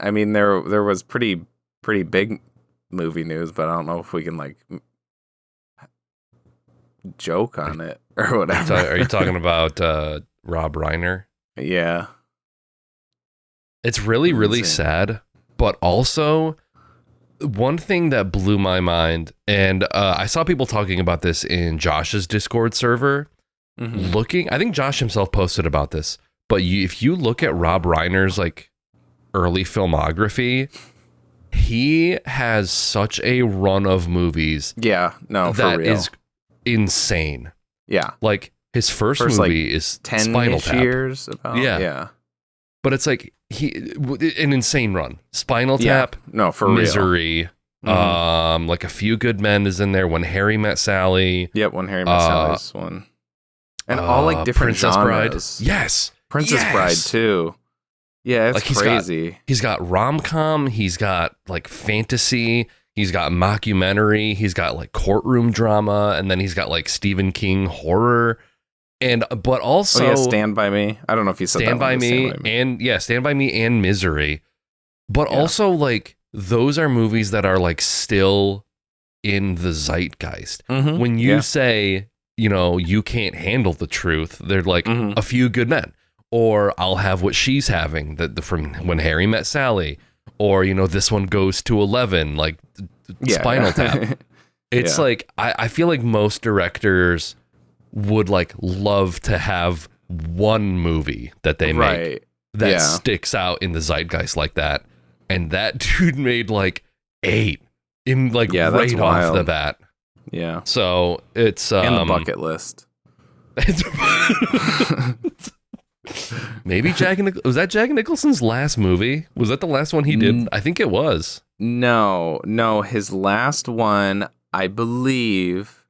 I mean, there was pretty big movie news, but I don't know if we can like joke on it or whatever. Are you talking about Rob Reiner? Yeah. It's really, really sad, but also one thing that blew my mind, and I saw people talking about this in Josh's Discord server. I think Josh himself posted about this, but if you look at Rob Reiner's like early filmography, he has such a run of movies. Yeah, no, for real. That is insane. Yeah. Like his first movie like is 10 Spinal Tap. years about. Yeah. But it's like an insane run. Spinal Tap. No, for Misery. Like A Few Good Men is in there. When Harry Met Sally. Yep, When Harry Met Sally's one. And all like different Princess genres. Bride. Yes. Princess Bride too. Yeah, it's like crazy. He's got rom-com, he's got like fantasy, he's got mockumentary, he's got like courtroom drama, and then he's got like Stephen King horror. But also Stand By Me. I don't know if you said Stand By Me and Misery. But also like those are movies that are like still in the zeitgeist. When you say, you can't handle the truth, they're like A Few Good Men, or I'll Have What She's Having, from When Harry Met Sally, or This One Goes to 11, like Spinal Tap. It's like I feel like most directors would like love to have one movie that they make that sticks out in the zeitgeist like that, and that dude made like 8 in like right off the bat. Yeah. So it's and the bucket list. Maybe was that Jack Nicholson's last movie? Was that the last one he did? I think it was. No, his last one, I believe,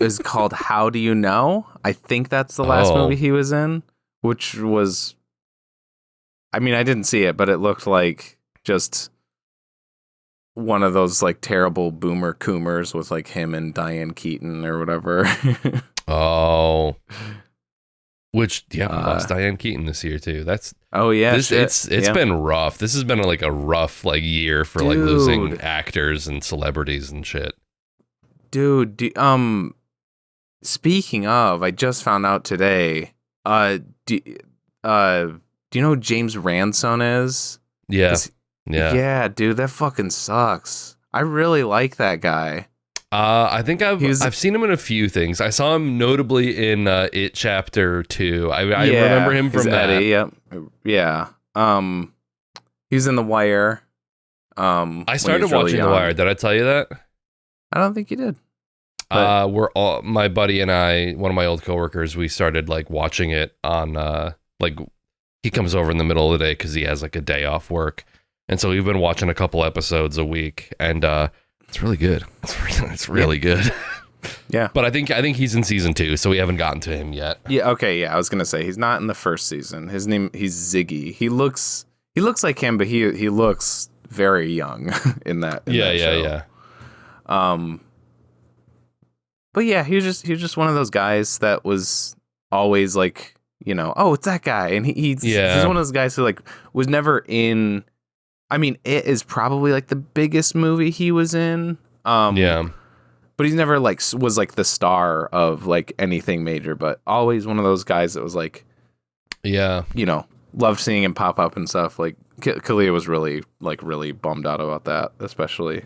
is called How Do You Know? I think that's the last movie he was in, which was, I mean, I didn't see it, but it looked like just one of those like terrible boomer coomers with like him and Diane Keaton or whatever. Which lost Diane Keaton this year too. It's been rough. This has been like a rough like year for like losing actors and celebrities and shit. Dude, speaking of, I just found out today. Do you know who James Ransone is? Yeah. Yeah, dude, that fucking sucks. I really like that guy. I think I've seen him in a few things. I saw him notably in It Chapter 2. I remember him from that. Eddie, yep. Yeah. He's in The Wire. I started watching The Wire. Did I tell you that? I don't think you did. My buddy and I, one of my old coworkers, we started like watching it on like he comes over in the middle of the day because he has like a day off work, and so we've been watching a couple episodes a week, and it's really good. It's really good. Yeah. But I think he's in season 2, so we haven't gotten to him yet. Yeah. Okay. Yeah. I was gonna say he's not in the first season. He's Ziggy. He looks like him, but he looks very young in that. Yeah. But yeah, he was just one of those guys that was always like, it's that guy, and he's one of those guys who like was never in. I mean, It is probably like the biggest movie he was in. But he's never like was like the star of like anything major, but always one of those guys that was like, loved seeing him pop up and stuff. Like Kalia was really bummed out about that, especially.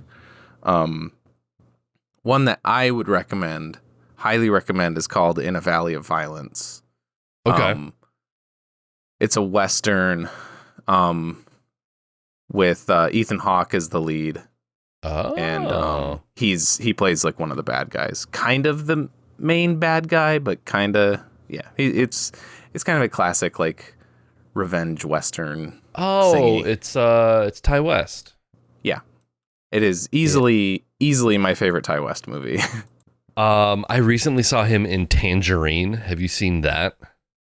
One that I would highly recommend, is called In a Valley of Violence. Okay. It's a Western, with Ethan Hawke as the lead. Oh. And he plays like one of the bad guys, kind of the main bad guy, but kind of it's kind of a classic like revenge Western. Oh, thingy. It's Ty West. Yeah, it is easily my favorite Ty West movie. I recently saw him in Tangerine. Have you seen that?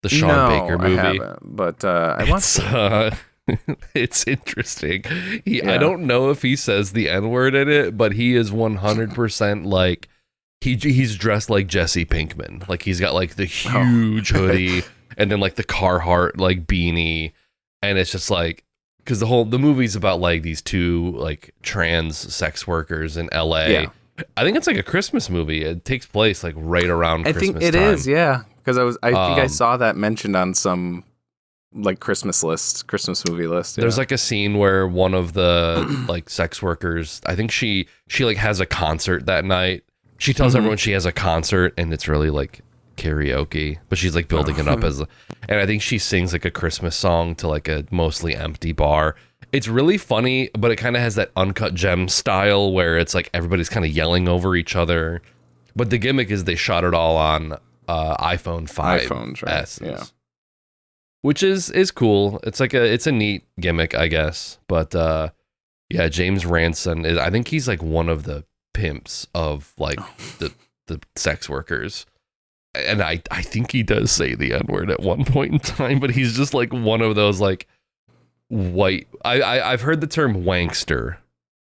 The Sean Baker movie. I haven't, but I want to. It's interesting. I don't know if he says the N-word in it, but he is 100% like he's dressed like Jesse Pinkman. Like he's got like the huge hoodie and then like the Carhartt like beanie, and it's just like because the movie's about like these two like trans sex workers in LA. Yeah. I think it's like a Christmas movie. It takes place like right around Christmas time. I think it is, yeah. Because I think I saw that mentioned on some like Christmas movie list. Yeah. There's like a scene where one of the like sex workers, I think she like has a concert that night. She tells everyone she has a concert, and it's really like karaoke, but she's like building it up and I think she sings like a Christmas song to like a mostly empty bar. It's really funny, but it kind of has that Uncut Gem style where it's like everybody's kind of yelling over each other. But the gimmick is they shot it all on iPhone 5 iPhones, right? S's, yeah, which is cool. It's like it's a neat gimmick, I guess. But yeah, James Ransone I think he's like one of the pimps of like the sex workers. And I think he does say the N-word at one point in time, but he's just like one of those like white. I've heard the term wankster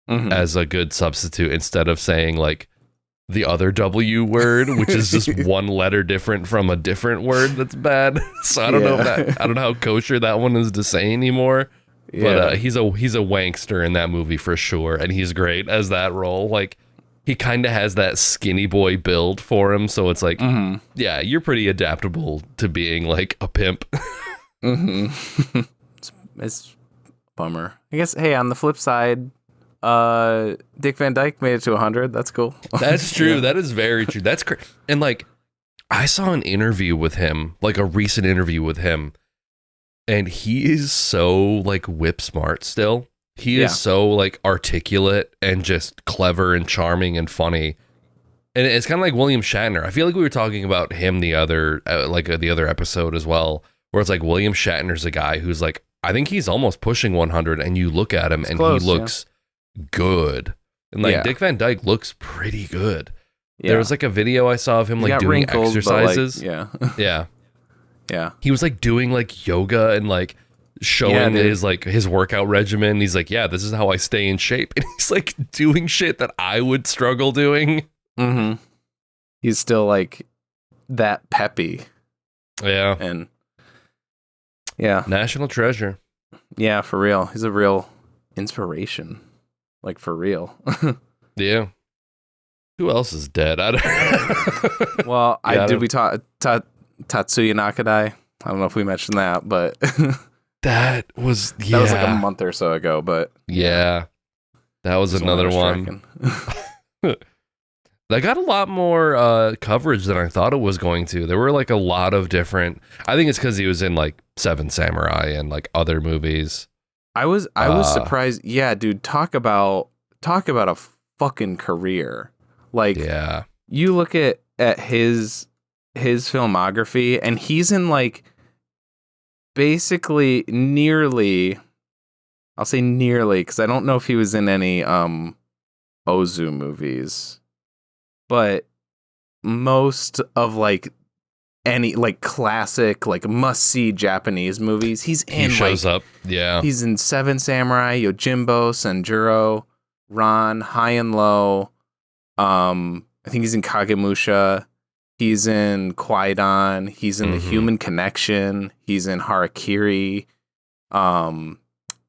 as a good substitute instead of saying like the other W word, which is just one letter different from a different word that's bad. So I don't know if I don't know how kosher that one is to say anymore. But he's a wankster in that movie for sure, and he's great as that role. Like he kind of has that skinny boy build for him, so it's like, yeah, you're pretty adaptable to being like a pimp. It's a bummer. I guess, hey, on the flip side, Dick Van Dyke made it to 100. That's cool. That's true. That is very true. That's crazy. And like, I saw an interview with him, like a recent interview with him, and he is so like whip smart still. He is so like articulate and just clever and charming and funny. And it's kind of like William Shatner. I feel like we were talking about him the other episode as well, where it's like William Shatner's a guy who's like, I think he's almost pushing 100, and you look at him and he looks good. And like Dick Van Dyke looks pretty good. Yeah. There was like a video I saw of him like doing wrinkles, exercises. Like, yeah. He was like doing like yoga and like showing his workout regimen. He's like, yeah, this is how I stay in shape. And he's like doing shit that I would struggle doing. He's still like that peppy. Yeah. And national treasure. Yeah, for real. He's a real inspiration. Like for real. Yeah. Who else is dead? Well, we talk Tatsuya Nakadai. I don't know if we mentioned that, but that was like a month or so ago, but that was another one. That got a lot more coverage than I thought it was going to. There were like a lot of different. I think it's because he was in like Seven Samurai and like other movies. I was surprised. Yeah, dude, talk about a fucking career. Like, you look at his filmography, and he's in like basically nearly, I'll say nearly, because I don't know if he was in any Ozu movies, but most of like any like classic like must-see Japanese movies he's in. He shows up. He's in Seven Samurai, Yojimbo, Sanjuro, Ran, High and Low. I think he's in Kagemusha. He's in Kwaidan. He's in The Human Connection. He's in Harakiri. I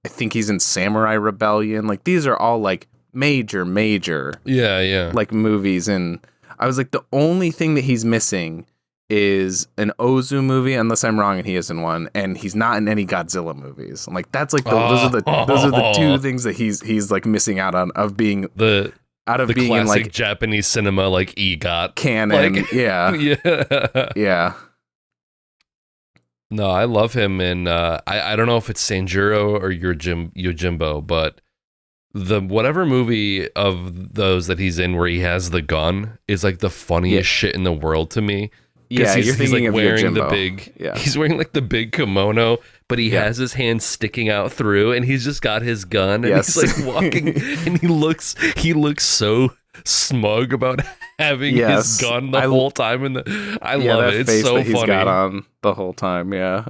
think he's in Samurai Rebellion. Like, these are all like major like movies. And I was like, the only thing that he's missing is an Ozu movie, unless I'm wrong and he is in one, and he's not in any Godzilla movies. I'm like, that's like those are the two things that he's like missing out on of being the being classic in like Japanese cinema, like EGOT canon. Like, yeah. No, I love him, and I don't know if it's Sanjuro or Yojimbo, but the whatever movie of those that he's in where he has the gun is like the funniest shit in the world to me. Yeah, he's like wearing Yojimbo. the big. Yeah. He's wearing like the big kimono, but he has his hand sticking out through, and he's just got his gun, and he's like walking, and he looks so smug about having his gun the whole time. I love it. It's face so that funny. He's got on the whole time. Yeah.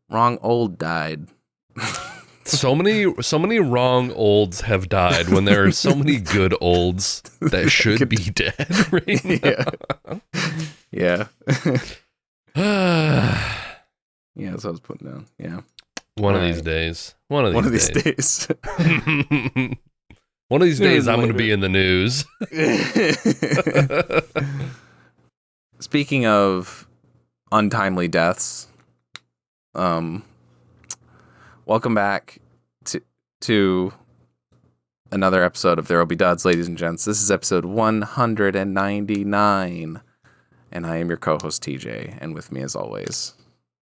Wrong old died. So many wrong olds have died when there are so many good olds that should be dead right now. Yeah. Yeah, that's what I was putting down. Yeah. One of these days. One of these days. One of these days, I'm going to be in the news. Speaking of untimely deaths, welcome back to another episode of ThereWillBeDuds, ladies and gents. This is episode 199, and I am your co-host TJ, and with me as always,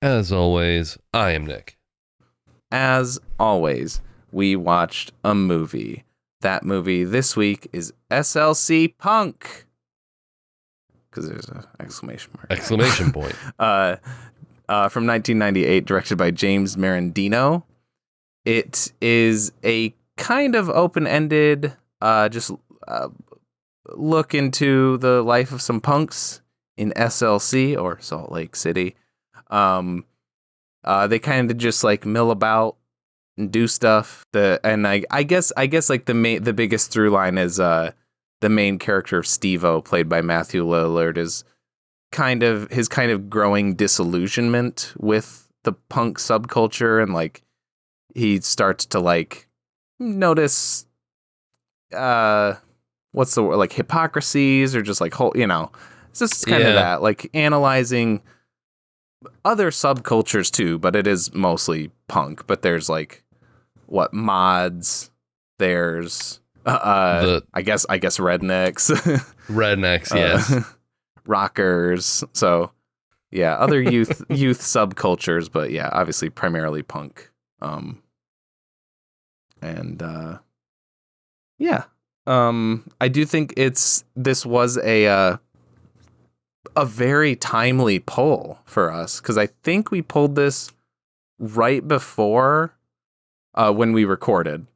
I am Nick. As always, we watched a movie. That movie this week is SLC Punk. Because there's an exclamation mark. Exclamation point. From 1998, directed by James Marandino. It is a kind of open-ended, look into the life of some punks in SLC, or Salt Lake City. They kind of just like mill about and do stuff. I guess like the biggest through line is the main character of Steve-O, played by Matthew Lillard, is kind of growing disillusionment with the punk subculture, and like he starts to like notice what's the word, like hypocrisies, or just like whole, it's just kind of that, like analyzing other subcultures too, but it is mostly punk. But there's like mods, there's I guess rednecks. Rednecks, yes. Rockers. So yeah, other youth subcultures, but yeah, obviously primarily punk. I do think this was a very timely pull for us, because I think we pulled this right before when we recorded.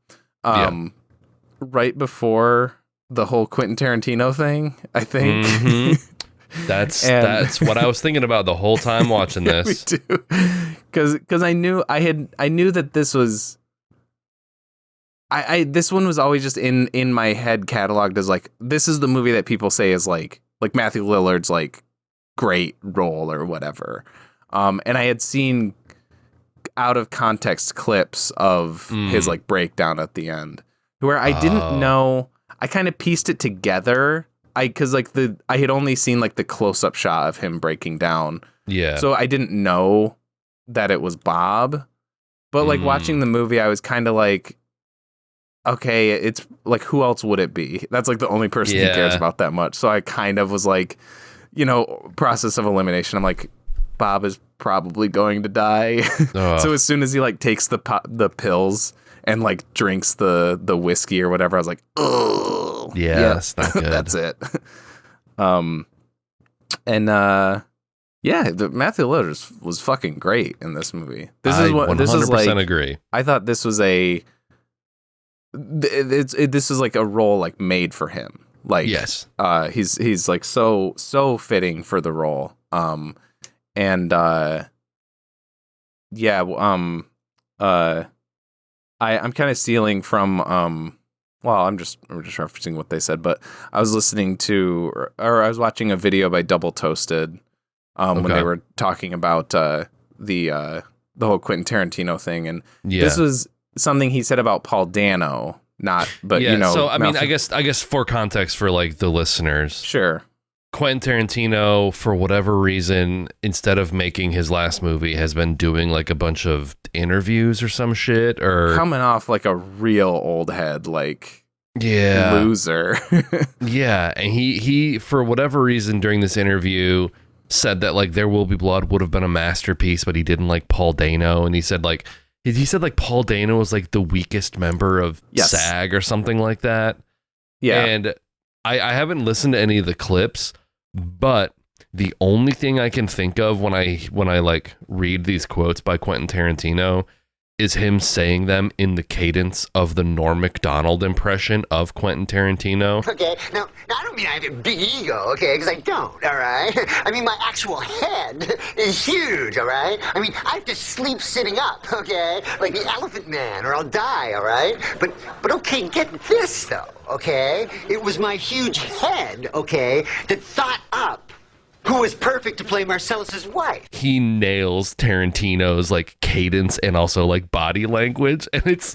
Right before the whole Quentin Tarantino thing, I think. Mm-hmm. That's what I was thinking about the whole time watching this. Me too. Because I knew that this was this one was always just in my head cataloged as like, this is the movie that people say is like Matthew Lillard's like great role or whatever. And I had seen out of context clips of his like breakdown at the end, where I didn't know. I kind of pieced it together. Because like I had only seen like the close up shot of him breaking down. Yeah. So I didn't know that it was Bob. But like watching the movie, I was kind of like, okay, it's like, who else would it be? That's like the only person he cares about that much. So I kind of was like, process of elimination. I'm like, Bob is probably going to die. So as soon as he like takes the pills and like drinks the whiskey or whatever, I was like, oh, yes, not good. That's it. Matthew Lillard was fucking great in this movie. This is 100% agree. I thought this was this is like a role like made for him. Like, yes, he's like so fitting for the role. I'm kind of stealing from I'm just referencing what they said, but I was listening to, or I was watching a video by Double Toasted when they were talking about the whole Quentin Tarantino thing, and this was something he said about Paul Dano, So I mean, I guess for context for like the listeners, sure. Quentin Tarantino, for whatever reason, instead of making his last movie, has been doing like a bunch of interviews or some shit, or coming off like a real old head, like loser. Yeah, and he for whatever reason during this interview said that like There Will Be Blood would have been a masterpiece, but he didn't like Paul Dano, and he said like Paul Dano was like the weakest member of SAG or something like that. Yeah, and I haven't listened to any of the clips. But the only thing I can think of when I like read these quotes by Quentin Tarantino is him saying them in the cadence of the Norm Macdonald impression of Quentin Tarantino. Okay, now I don't mean I have a big ego, okay, because I don't, all right? I mean, my actual head is huge, all right? I mean, I have to sleep sitting up, okay, like the Elephant Man, or I'll die, all right? But okay, get this, though, okay? It was my huge head, okay, that thought up who was perfect to play Marcellus's wife. He nails Tarantino's like cadence and also like body language, and it's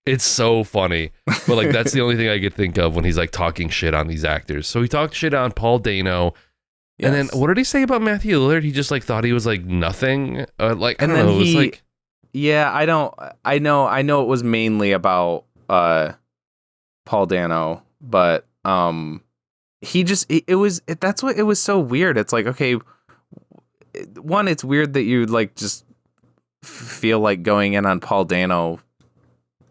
it's so funny. But like that's the only thing I could think of when he's like talking shit on these actors. So he talked shit on Paul Dano. Yes. And then what did he say about Matthew Lillard? He just like thought he was like nothing. Like I don't know. It was like, yeah, I know it was mainly about Paul Dano, but it was so weird. It's like, okay, one, it's weird that you like just feel like going in on Paul Dano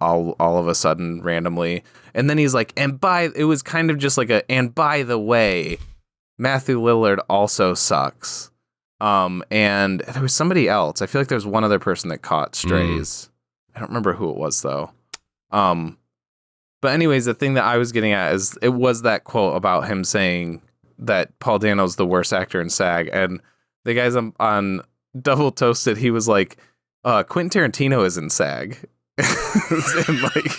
all of a sudden randomly, and then he's like, it was kind of just like and by the way, Matthew Lillard also sucks. And there was somebody else. I feel like there's one other person that caught strays. I don't remember who it was though. But anyways, the thing that I was getting at is it was that quote about him saying that Paul Dano's the worst actor in SAG, and the guys on Double Toasted, he was like, Quentin Tarantino is in SAG. And like,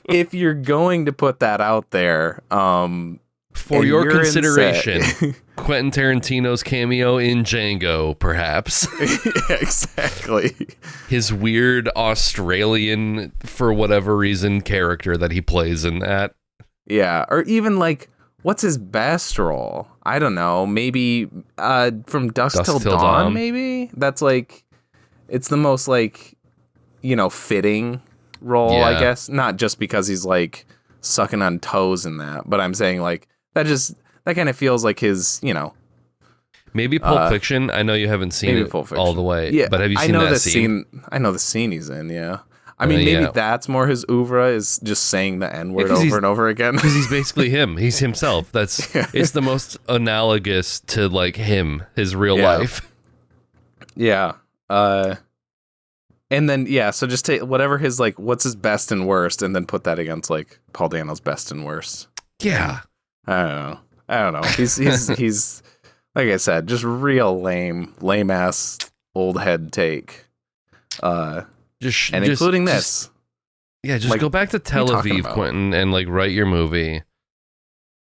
if you're going to put that out there, for your consideration, Quentin Tarantino's cameo in Django, perhaps. Yeah, exactly. His weird Australian, for whatever reason, character that he plays in that. Yeah, or even like, what's his best role? I don't know. Maybe From Dusk Till Dawn, maybe? That's like, it's the most like, fitting role, yeah. I guess. Not just because he's like sucking on toes in that, but I'm saying like, that kind of feels like his, maybe Pulp Fiction. I know you haven't seen it all the way, yeah, but have you seen that scene? I know the scene he's in, yeah. I mean, maybe that's more his oeuvre, is just saying the N-word over and over again. Because he's basically him. He's himself. It's the most analogous to like him, his real life. Yeah. And then, so just take whatever his, like, what's his best and worst, and then put that against, like, Paul Dano's best and worst. Yeah. I don't know. He's like I said, just real lame ass old head take. Including this. Just like, go back to Tel Aviv, Quentin, and like write your movie.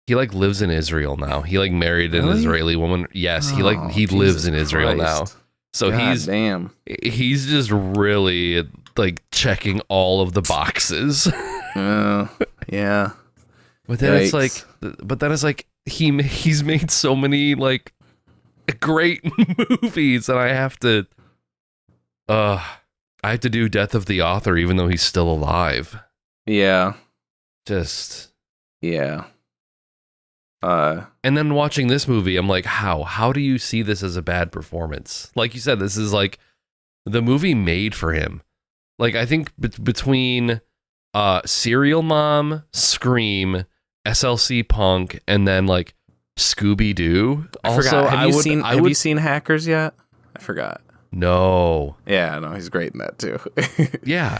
He like lives in Israel now. He like married an Israeli woman. Yes, he lives in Israel now. So he's just really like checking all of the boxes. Yeah. But then it's like he's made so many like great movies, and I have to do Death of the Author even though he's still alive. Yeah. Yeah. And then watching this movie, I'm like, how do you see this as a bad performance? Like you said, this is like the movie made for him. Like I think between Serial Mom, Scream, SLC Punk, and then like Scooby-Doo. Also, have you seen Hackers yet? I forgot. No. Yeah, no, he's great in that too. Yeah.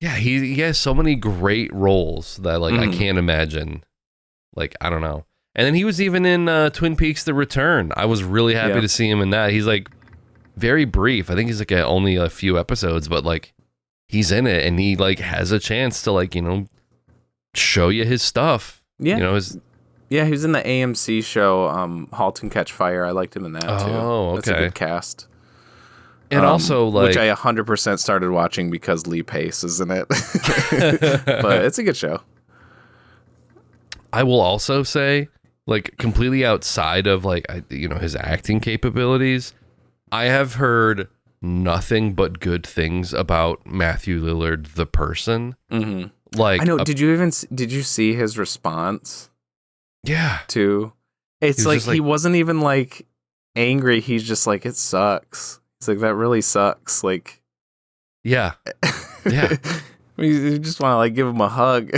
Yeah, he has so many great roles that like I can't imagine. Like, I don't know. And then he was even in Twin Peaks: The Return. I was really happy to see him in that. He's like very brief. I think he's like only a few episodes, but like he's in it, and he like has a chance to like, show you his stuff. Yeah. He was in the AMC show Halt and Catch Fire. I liked him in that too. Oh, okay. That's a good cast. And also like, which I 100% started watching because Lee Pace is in it. But it's a good show. I will also say, like, completely outside of like his acting capabilities, I have heard nothing but good things about Matthew Lillard the person. Mm-hmm. Like, I know. Did you see his response? Yeah. It's like he wasn't even like angry. He's just like, it sucks. It's like, that really sucks. Like, yeah. You just want to like give him a hug.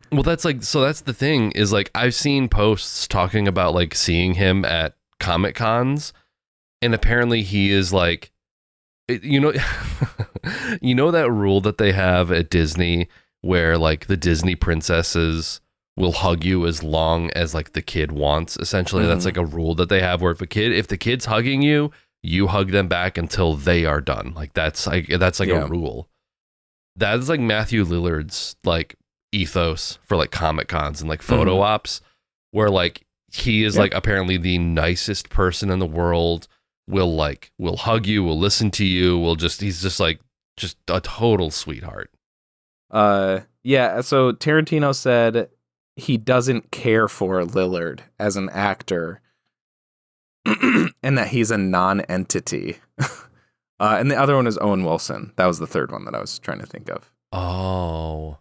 Well, that's the thing is like, I've seen posts talking about like seeing him at Comic Cons, and apparently he is like, that rule that they have at Disney where like the Disney princesses will hug you as long as like the kid wants. Essentially, that's like a rule that they have where if the kid's hugging you, you hug them back until they are done. Like that's like a rule. That is like Matthew Lillard's like ethos for like Comic Cons and like photo ops. where like he is like apparently the nicest person in the world, will hug you, will listen to you, he's just a total sweetheart. Yeah, so Tarantino said he doesn't care for Lillard as an actor and that he's a non-entity. And the other one is Owen Wilson. That was the third one that I was trying to think of. Oh.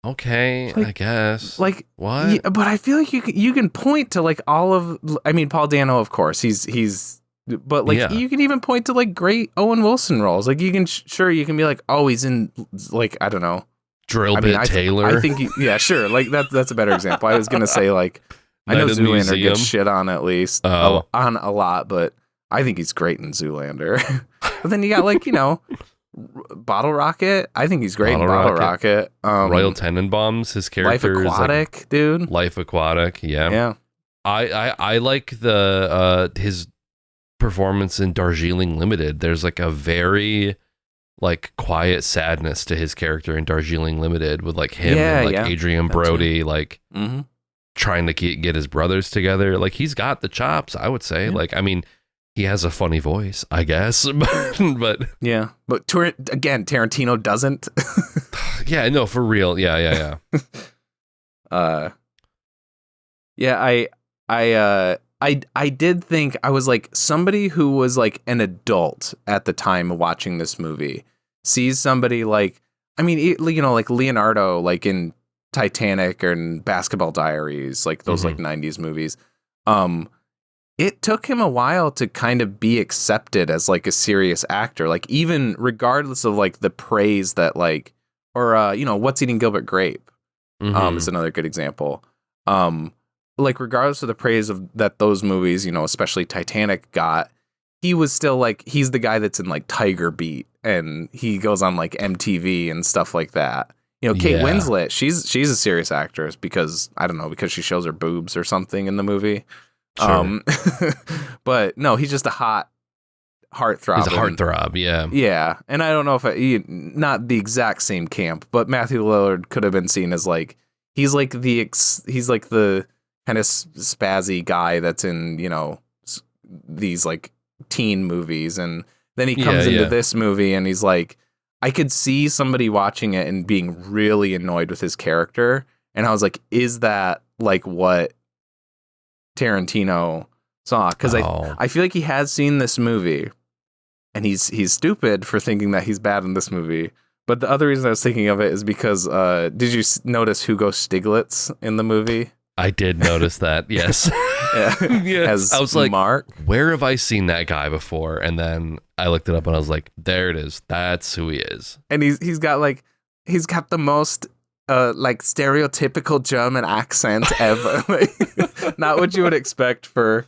Okay, I guess. Like what? Yeah, but I feel like you can point to like all of. I mean, Paul Dano, of course, he's. But like you can even point to like great Owen Wilson roles. Like you can you can be like, oh, he's in like I don't know, Taylor. I think sure. Like that's a better example. I was gonna say like I know Zoolander gets shit on at least on a lot, but I think he's great in Zoolander. But then you got like Bottle Rocket. I think he's great in Bottle Rocket. Royal Tenenbaums, his character Life Aquatic, is like, dude. Life Aquatic, yeah. Yeah. I like the his performance in Darjeeling Limited. There's like a very like quiet sadness to his character in Darjeeling Limited with like him and like Adrian Brody like trying to get his brothers together. Like he's got the chops, I would say. Like I mean, he has a funny voice, I guess, but yeah. But again, Tarantino doesn't. Yeah, no, for real. Yeah. I did think I was like somebody who was like an adult at the time watching this movie sees somebody like, I mean, like Leonardo, like in Titanic or in Basketball Diaries, like those like 90s movies. It took him a while to kind of be accepted as like a serious actor, like even regardless of like the praise that like, or What's Eating Gilbert Grape is another good example. Like regardless of the praise of that those movies, especially Titanic got, he was still like, he's the guy that's in like Tiger Beat and he goes on like MTV and stuff like that. Kate Winslet, she's a serious actress because she shows her boobs or something in the movie. Sure. But no, he's just a hot heartthrob. He's a heartthrob, yeah. Yeah, and I don't know if not the exact same camp, but Matthew Lillard could have been seen as like he's like the kind of spazzy guy that's in these like teen movies, and then he comes into this movie and he's like, I could see somebody watching it and being really annoyed with his character, and I was like, is that like what Tarantino saw? Because I feel like he has seen this movie and he's stupid for thinking that he's bad in this movie. But the other reason I was thinking of it is because did you notice Hugo Stiglitz in the movie? I did notice that, yes. Yes. I was like, Mark, where have I seen that guy before? And then I looked it up and I was like, there it is, that's who he is. And he's got the most like stereotypical German accent ever. Like, not what you would expect for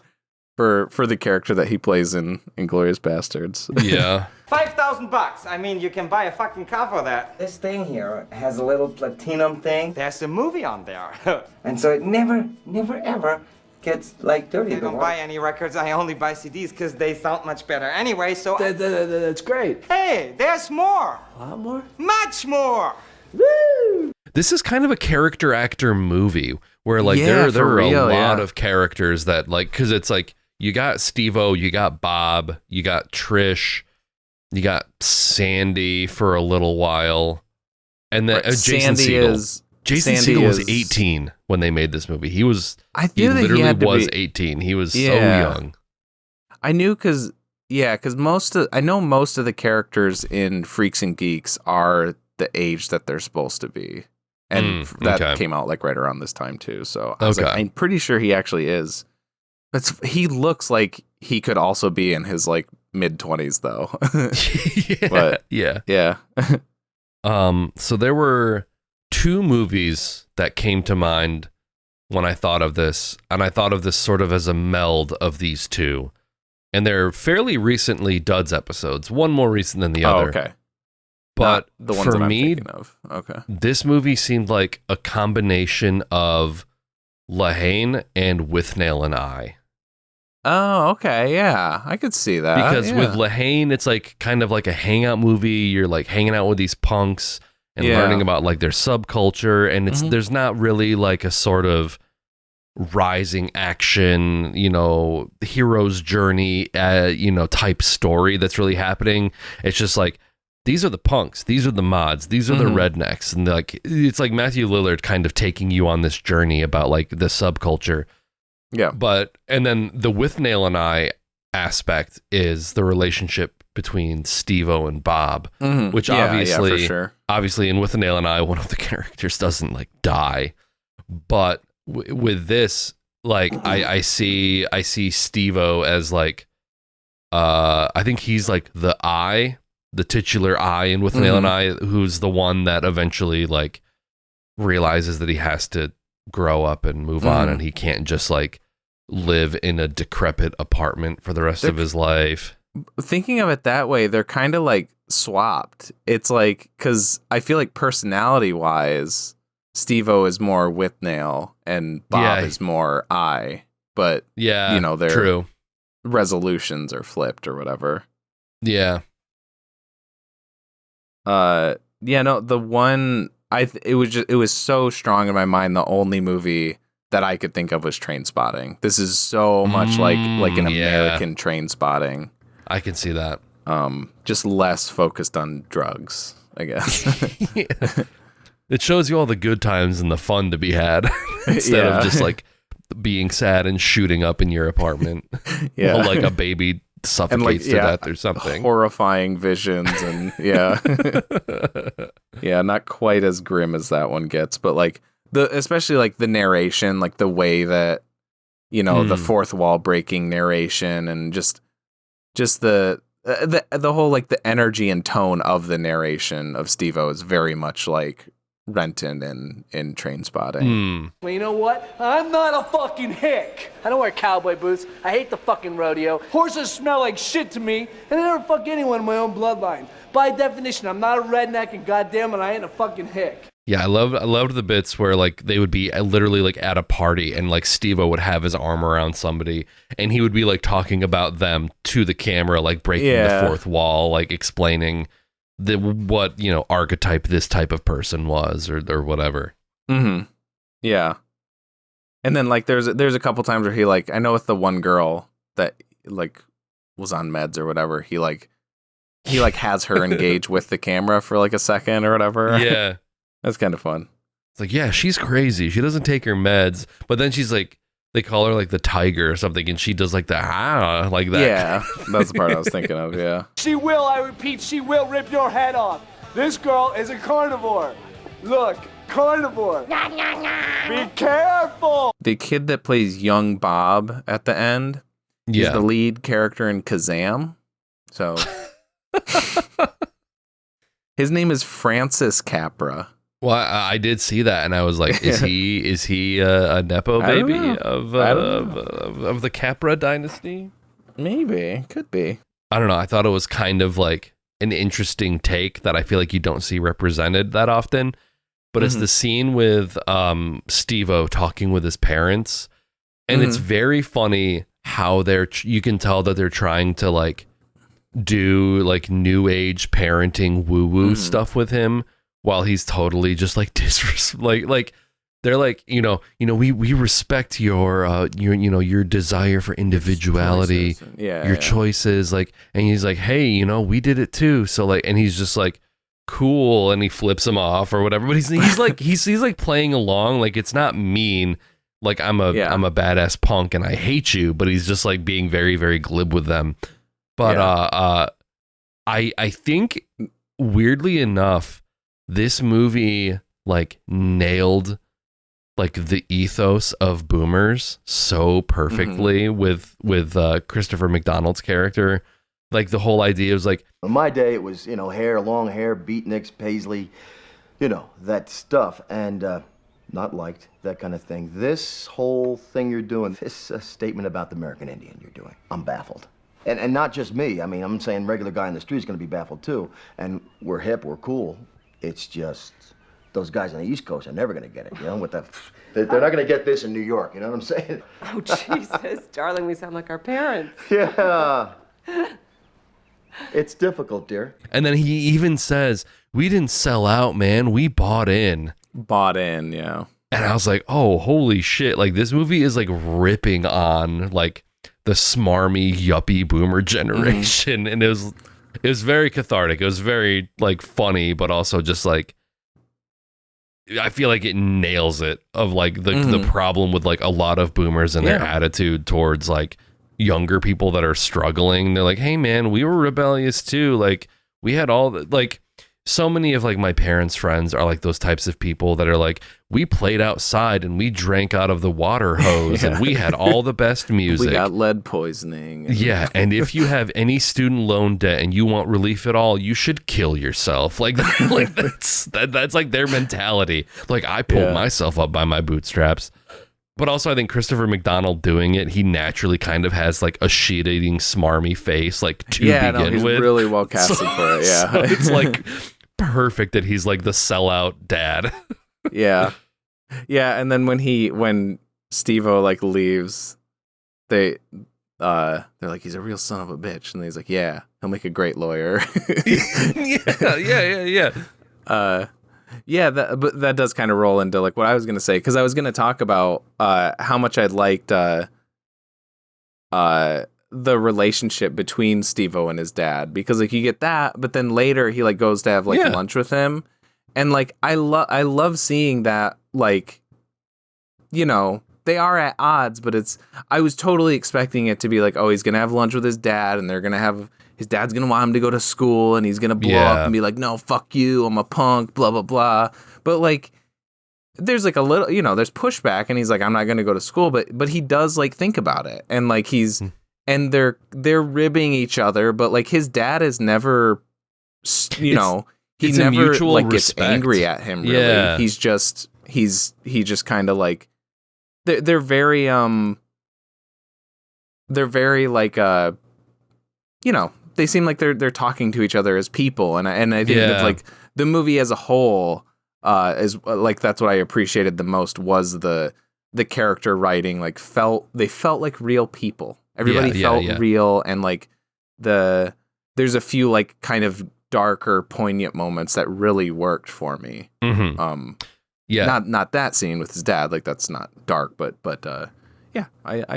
the character that he plays in Inglourious Bastards. Yeah. $5,000. I mean, you can buy a fucking car for that. This thing here has a little platinum thing. There's a movie on there. And so it never, ever gets like dirty. I don't buy any records. I only buy CDs because they sound much better anyway, so... That's great. Hey, there's more. A lot more? Much more. Woo! This is kind of a character actor movie where like there are a lot of characters that like, because it's like you got Steve-O, you got Bob, you got Trish, you got Sandy for a little while, and then Jason Segel. Jason Segel was 18 when they made this movie. He literally was 18. He was so young. I knew because I know most of the characters in Freaks and Geeks are the age that they're supposed to be. And that came out like right around this time too. So I was like, I'm pretty sure he actually is. He looks like he could also be in his like mid-20s though. Yeah. So there were two movies that came to mind when I thought of this, and I thought of this sort of as a meld of these two. And they're fairly recently Duds episodes, one more recent than the other. Okay. But the ones for that I'm me, thinking of. Okay. This movie seemed like a combination of Lahane and Withnail and I. Oh, okay. Yeah, I could see that. Because with Lahane, it's like kind of like a hangout movie. You're like hanging out with these punks and learning about like their subculture. And there's not really like a sort of rising action, hero's journey, type story that's really happening. It's just like, these are the punks, these are the mods, these are the rednecks. And like, it's like Matthew Lillard kind of taking you on this journey about like the subculture. Yeah. And then the With Nail and I aspect is the relationship between Steve-O and Bob, which obviously, for sure. Obviously in With Nail and I, one of the characters doesn't like die, but with this, like I see Steve-O as like, I think he's like the titular I in With Nail and I, who's the one that eventually like realizes that he has to grow up and move on, and he can't just like live in a decrepit apartment for the rest of his life. Thinking of it that way, they're kind of like swapped. It's like, because I feel like personality wise, Steve-O is more With Nail and Bob is more I, but their true resolutions are flipped or whatever. Yeah. The one it was so strong in my mind. The only movie that I could think of was Trainspotting. This is so much like an American Trainspotting. I can see that. Just less focused on drugs, I guess. It shows you all the good times and the fun to be had instead of just like being sad and shooting up in your apartment. While, like a baby suffocates to death or something. Horrifying visions and not quite as grim as that one gets, but like especially like the narration, like the way that the fourth wall breaking narration, and just the whole like the energy and tone of the narration of Steve-O is very much like Renton in Trainspotting. Well, you know what? I'm not a fucking hick. I don't wear cowboy boots. I hate the fucking rodeo. Horses smell like shit to me, and I never fuck anyone in my own bloodline. By definition, I'm not a redneck, and goddamn it, I ain't a fucking hick. Yeah, I loved the bits where like they would be literally like at a party, and like Steve-O would have his arm around somebody, and he would be like talking about them to the camera, like breaking the fourth wall, like explaining what archetype this type of person was or whatever. Yeah. And then like there's a couple times where he like, I know with the one girl that like was on meds or whatever, he has her engage with the camera for like a second or whatever. Yeah. That's kind of fun. It's like, yeah, she's crazy. She doesn't take her meds, but then she's like, they call her like the tiger or something, and she does like the like that. Yeah, that's the part I was thinking of. Yeah. She will, I repeat, she will rip your head off. This girl is a carnivore. Look, carnivore. Be careful. The kid that plays young Bob at the end, he's the lead character in Kazam. So his name is Francis Capra. Well, I did see that, and I was like, is he a nepo baby of the Capra dynasty? Maybe, could be. I don't know. I thought it was kind of like an interesting take that I feel like you don't see represented that often. But it's the scene with Steve-O talking with his parents, and it's very funny how you can tell that they're trying to like do like new age parenting woo woo stuff with him. While he's totally just like like they're like, we respect your desire for individuality, your choices, like, and he's like, hey, we did it too. So like, and he's just like, cool. And he flips him off or whatever, but he's like, he's like playing along. Like, it's not mean. Like I'm a badass punk and I hate you, but he's just like being very, very glib with them. But, I think weirdly enough, this movie like nailed like the ethos of boomers so perfectly with Christopher McDonald's character. Like the whole idea was like, in my day it was, hair, long hair, beatniks, paisley, that stuff, and not liked, that kind of thing. This whole thing you're doing, this statement about the American Indian you're doing, I'm baffled. And not just me. I mean, I'm saying regular guy in the street is going to be baffled too. And we're hip, we're cool. It's just those guys on the East Coast are never going to get it, with the... They're not going to get this in New York, you know what I'm saying? Oh, Jesus, darling, we sound like our parents. Yeah. It's difficult, dear. And then he even says, we didn't sell out, man. We bought in. Bought in, yeah. And I was like, oh, holy shit. Like, this movie is like ripping on like the smarmy, yuppie boomer generation. And it was very cathartic. It was very like funny, but also just like, I feel like it nails it of like the problem with like a lot of boomers and their attitude towards like younger people that are struggling. They're like, hey man, we were rebellious too. Like, we had all the, like, so many of like my parents' friends are like those types of people that are like, we played outside and we drank out of the water hose and we had all the best music. We got lead poisoning. Yeah, and if you have any student loan debt and you want relief at all, you should kill yourself. Like, that's like their mentality. Like, I pulled myself up by my bootstraps. But also, I think Christopher McDonald doing it, he naturally kind of has like a shit-eating, smarmy face, like to begin he's with. Really well casted for it. Yeah, so it's like perfect that he's like the sellout dad. yeah. And then when Steve-O like leaves, they're like, he's a real son of a bitch, and he's like, yeah, he'll make a great lawyer. yeah. But that does kind of roll into like what I was gonna say, because I was gonna talk about how much I liked the relationship between Steve-O and his dad, because like you get that, but then later he like goes to have like lunch with him, and like I love seeing that, like, you know, they are at odds, but I was totally expecting it to be like, oh, he's gonna have lunch with his dad, and his dad's gonna want him to go to school, and he's gonna blow up and be like, no, fuck you, I'm a punk, blah blah blah. But like, there's like a little, you know, there's pushback, and he's like, I'm not gonna go to school, but he does like think about it, and like and they're ribbing each other, but like his dad is never, you know, he never like gets angry at him. Really, yeah. He just kind of like they're very like you know, they seem like they're talking to each other as people, and I think that like the movie as a whole is like, that's what I appreciated the most, was the character writing. Like they felt like real people. Everybody felt real, and like there's a few like kind of darker, poignant moments that really worked for me. Not that scene with his dad, like that's not dark, but I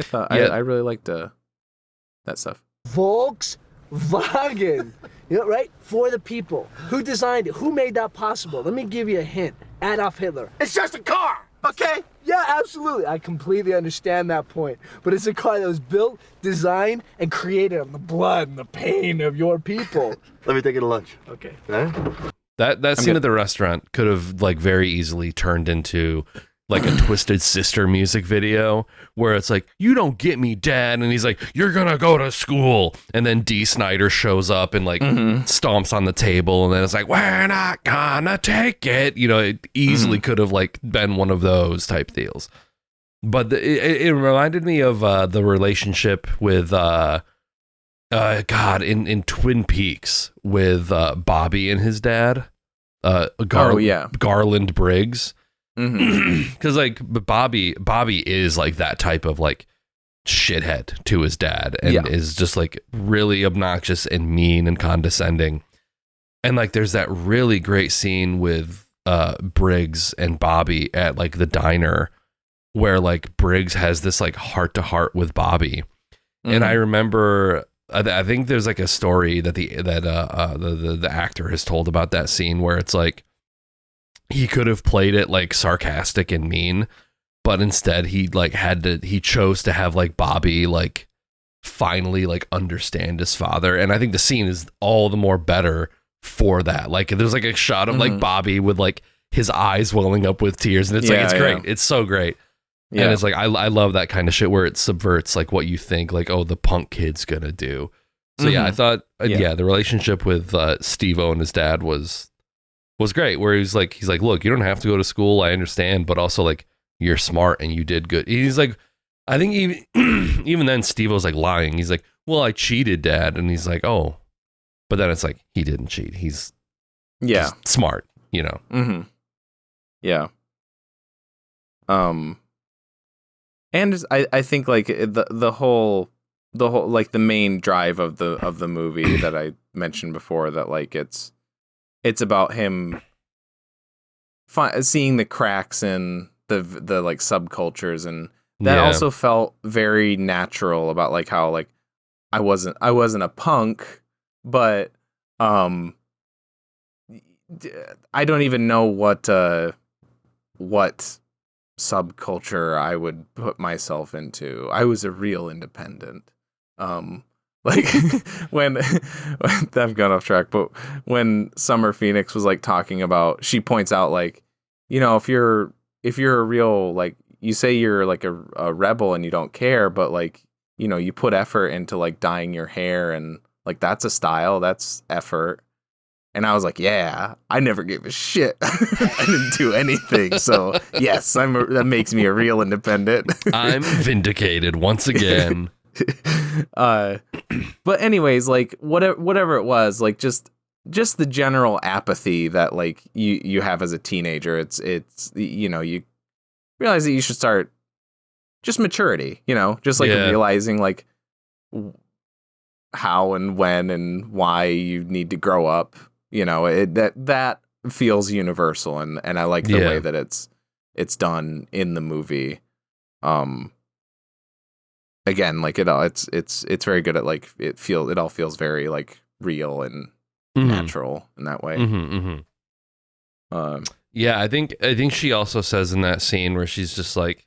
thought I really liked that stuff. Volkswagen, you know, right? For the people. Who designed it? Who made that possible? Let me give you a hint. Adolf Hitler. It's just a car, okay? Yeah, absolutely. I completely understand that point. But it's a car that was built, designed, and created on the blood and the pain of your people. Let me take you to lunch. Okay. That scene at the restaurant could have like very easily turned into like a Twisted Sister music video, where it's like, you don't get me, Dad, and he's like, you're gonna go to school, and then Dee Snider shows up and like stomps on the table, and then it's like, we're not gonna take it, you know. It easily could have like been one of those type deals. But it reminded me of the relationship with in Twin Peaks with Bobby and his dad, Garland Briggs. Because like Bobby is like that type of like shithead to his dad, and is just like really obnoxious and mean and condescending. And like there's that really great scene with Briggs and Bobby at like the diner, where like Briggs has this like heart to heart with Bobby. And I remember I think there's like a story that the actor has told about that scene, where it's like he could have played it like sarcastic and mean, but instead he like he chose to have like Bobby like finally like understand his father. And I think the scene is all the more better for that. Like there's like a shot of like Bobby with like his eyes welling up with tears, and it's like, it's great. It's so great. And it's like, I love that kind of shit where it subverts like what you think like, oh, the punk kid's gonna do. So I thought the relationship with Steve-O and his dad was great, where he's like, look, you don't have to go to school, I understand, but also like, you're smart and you did good. He's like, I think even then Steve-O's like lying. He's like, well, I cheated, Dad. And he's like, oh, but then it's like, he didn't cheat. He's just smart, you know? Yeah. And I think like the whole like the main drive of the movie that I mentioned before, that like it's about him seeing the cracks in the like subcultures, and that also felt very natural about like how like I wasn't a punk, but I don't even know what subculture I would put myself into. I was a real independent. Like when I've gone off track, but when Summer Phoenix was like talking about, she points out like, you know, if you're a real, like, you say you're like a rebel and you don't care, but like, you know, you put effort into like dyeing your hair, and like that's a style, that's effort. And I was like, yeah, I never gave a shit. I didn't do anything. So yes, that makes me a real independent. I'm vindicated once again. But anyways, like whatever it was, like just the general apathy that like you have as a teenager. It's you know, you realize that you should start just maturity, you know, just like realizing like how and when and why you need to grow up. You know, that feels universal, and I like the way that it's done in the movie. Again, like it's very good at like it all feels very like real and natural in that way. Yeah, I think she also says in that scene where she's just like,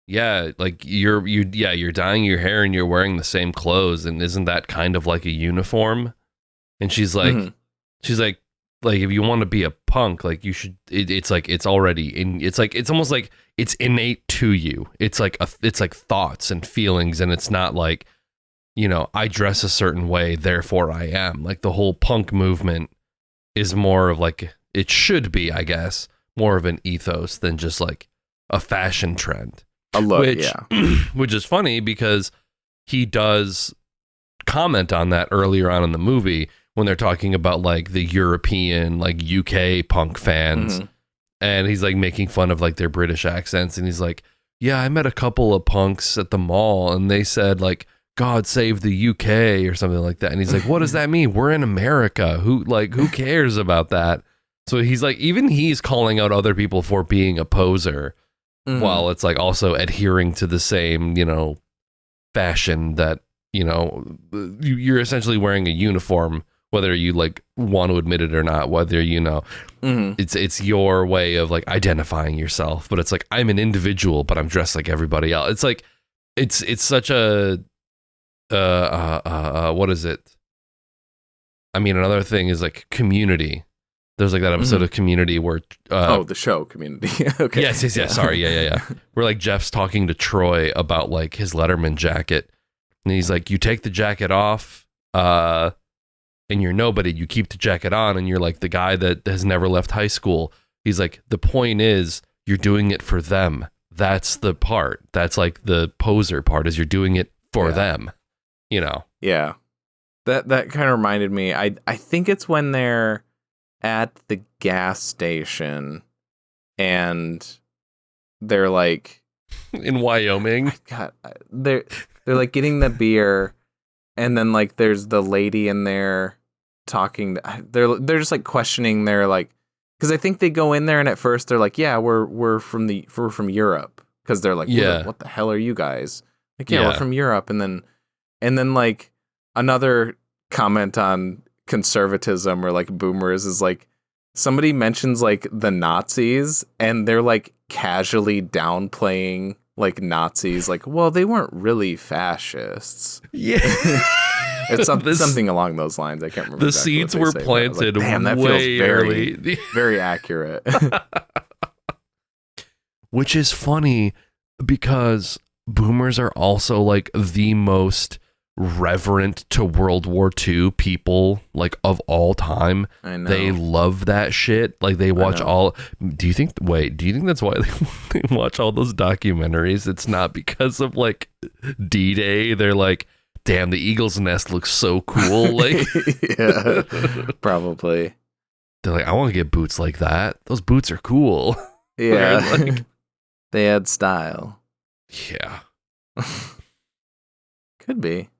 yeah, like you're dyeing your hair and you're wearing the same clothes, and isn't that kind of like a uniform? And she's like, if you want to be a punk, like you should. It's like it's already in. It's like it's almost like it's innate to you. It's like it's like thoughts and feelings, and it's not like, you know, I dress a certain way, therefore I am. Like the whole punk movement is more of like, it should be, I guess, more of an ethos than just like a fashion trend. A look, which is funny because he does comment on that earlier on in the movie when they're talking about like the European, like UK punk fans. And he's like making fun of like their British accents. And he's like, yeah, I met a couple of punks at the mall and they said like, God save the UK or something like that. And he's like, what does that mean? We're in America. Who cares about that? So he's like, even he's calling out other people for being a poser while it's like also adhering to the same, you know, fashion that, you know, you're essentially wearing a uniform, whether you like want to admit it or not, whether, you know, it's your way of like identifying yourself, but it's like, I'm an individual, but I'm dressed like everybody else. It's like, it's such a, what is it? I mean, another thing is like Community. There's like that episode of Community where the show Community. Okay. Yes. Sorry. Yeah. Where like Jeff's talking to Troy about like his Letterman jacket, and he's like, you take the jacket off, and you're nobody. You keep the jacket on, and you're like the guy that has never left high school. He's like, the point is, you're doing it for them. That's the part. That's like the poser part, is you're doing it for them. You know. Yeah. That kind of reminded me. I think it's when they're at the gas station and they're like in Wyoming. God, they're like getting the beer, and then like there's the lady in there talking. They're just like questioning. They're like, because I think they go in there and at first they're like, yeah, we're from Europe, because they're like, what the hell are you guys? Like, yeah, we're from Europe, and then like another comment on conservatism or like boomers is like, somebody mentions like the Nazis and they're like casually downplaying like Nazis, like, well, they weren't really fascists. Yeah. It's something along those lines. I can't remember. The seeds were planted. Like, damn, that feels very, very accurate. Which is funny because boomers are also like the most reverent to World War II people like of all time. I know. They love that shit. Like they watch all. Do you think that's why they watch all those documentaries? It's not because of like D-Day. They're like, damn, the Eagle's Nest looks so cool. Like, yeah, probably. They're like, I want to get boots like that. Those boots are cool. Yeah, like, they had style. Yeah, could be.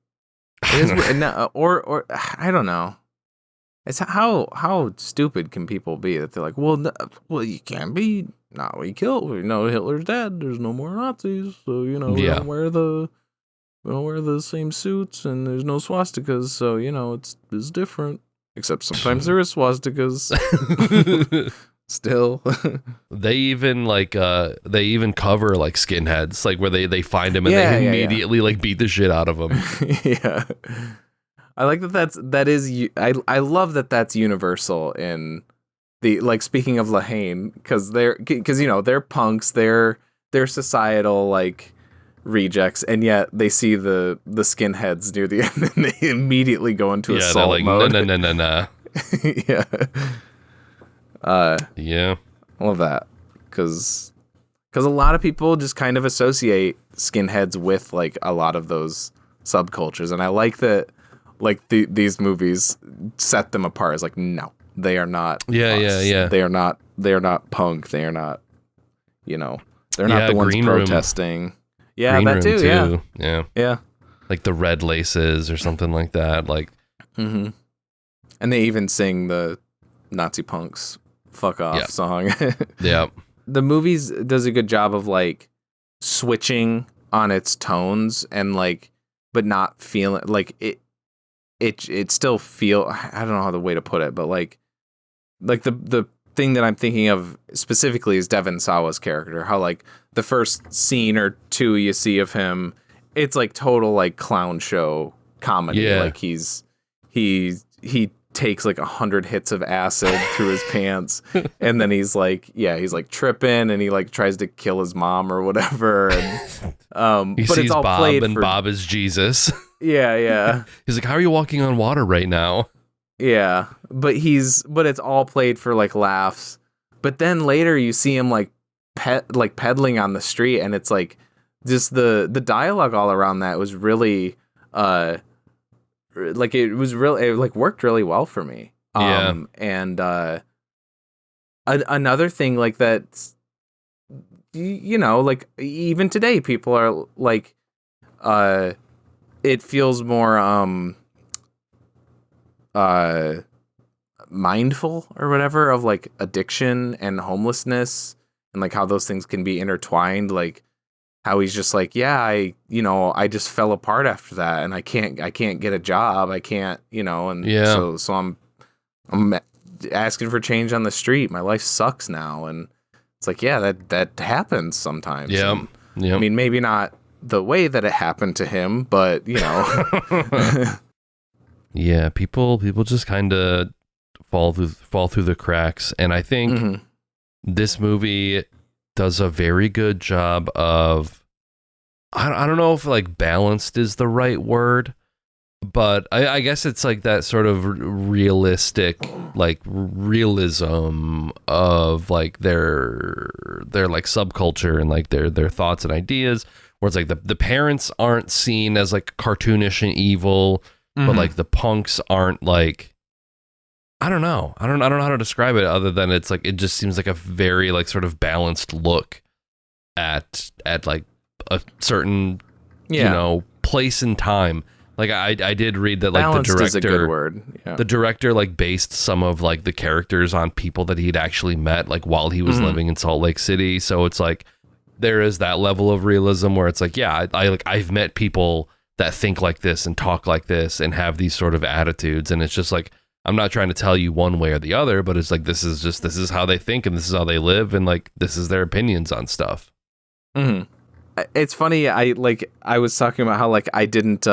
It is, or I don't know. It's how stupid can people be that they're like, well, you can't be nah, we killed. We know Hitler's dead. There's no more Nazis. So we don't wear the same suits, and there's no swastikas. So it's different. Except sometimes there is swastikas. Still. They even cover like skinheads, like where they find him and they immediately like beat the shit out of him. Yeah. I like I love that that's universal in the, like, speaking of Lahane, because they're punks, they're societal like rejects, and yet they see the skinheads near the end and they immediately go into assault mode. No. Yeah. Yeah. I love that because a lot of people just kind of associate skinheads with like a lot of those subcultures, and I like that, like, these movies set them apart. It's like, no, they are not. Yeah. They are not punk. They are not. They're not the ones protesting. Room. Yeah, Green that Room too. Yeah. Like the Red Laces or something like that. Like. Mm-hmm. And they even sing the Nazi punks "Fuck Off" song. Yeah. The movies does a good job of like switching on its tones and like, but not feeling like it still feel, I don't know how the way to put it, but like the thing that I'm thinking of specifically is Devon Sawa's character. How like the first scene or two you see of him, it's like total like clown show comedy. Yeah. Like he takes like 100 hits of acid through his pants, and then he's like tripping, and he like tries to kill his mom or whatever. And he but sees it's all Bob, played and for, Bob is Jesus. Yeah. He's like, how are you walking on water right now? Yeah, but it's all played for like laughs. But then later you see him like peddling on the street, and it's like just the dialogue all around that was really like it worked really well for me. And another thing like that, like even today people are like it feels more mindful or whatever of like addiction and homelessness, and like how those things can be intertwined. Like how he's just like, I just fell apart after that, and I can't get a job. I can't, so I'm asking for change on the street. My life sucks now. And it's like, that happens sometimes. Yeah. I mean, maybe not the way that it happened to him, but Yeah, people just kind of fall through the cracks, and I think this movie does a very good job of, I don't know if like balanced is the right word, but I guess it's like that sort of realistic, like realism of like their like subculture and like their thoughts and ideas, where it's like the parents aren't seen as like cartoonish and evil, but like the punks aren't like, I don't know how to describe it other than it's like, it just seems like a very like sort of balanced look at like a certain place and time. Like I did read that like balanced the director is a good word. Yeah. The director like based some of like the characters on people that he'd actually met like while he was living in Salt Lake City. So it's like there is that level of realism where it's like, I've met people that think like this and talk like this and have these sort of attitudes, and it's just like, I'm not trying to tell you one way or the other, but it's like this is how they think and this is how they live, and like this is their opinions on stuff. It's funny, I was talking about how like I didn't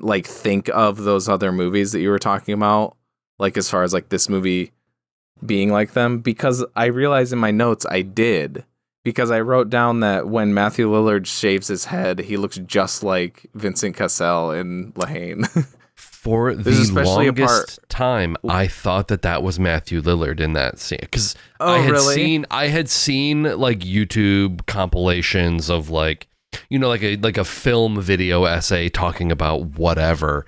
like think of those other movies that you were talking about, like as far as like this movie being like them, because I realized in my notes I did, because I wrote down that when Matthew Lillard shaves his head, he looks just like Vincent Cassel in Lahane. For the longest time, I thought that was Matthew Lillard in that scene, because I had seen like YouTube compilations of like, like a film video essay talking about whatever,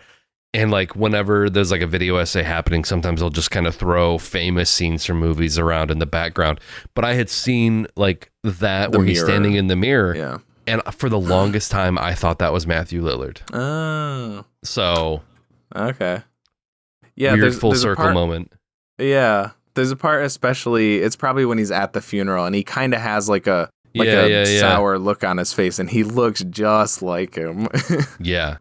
and like whenever there's like a video essay happening, sometimes they'll just kind of throw famous scenes from movies around in the background. But I had seen like that where he's standing in the mirror, and for the longest time, I thought that was Matthew Lillard. Oh, so. Okay. Yeah, weird there's full a circle moment. Yeah, There's a part especially, it's probably when he's at the funeral and he kind of has like a sour look on his face and he looks just like him. Yeah.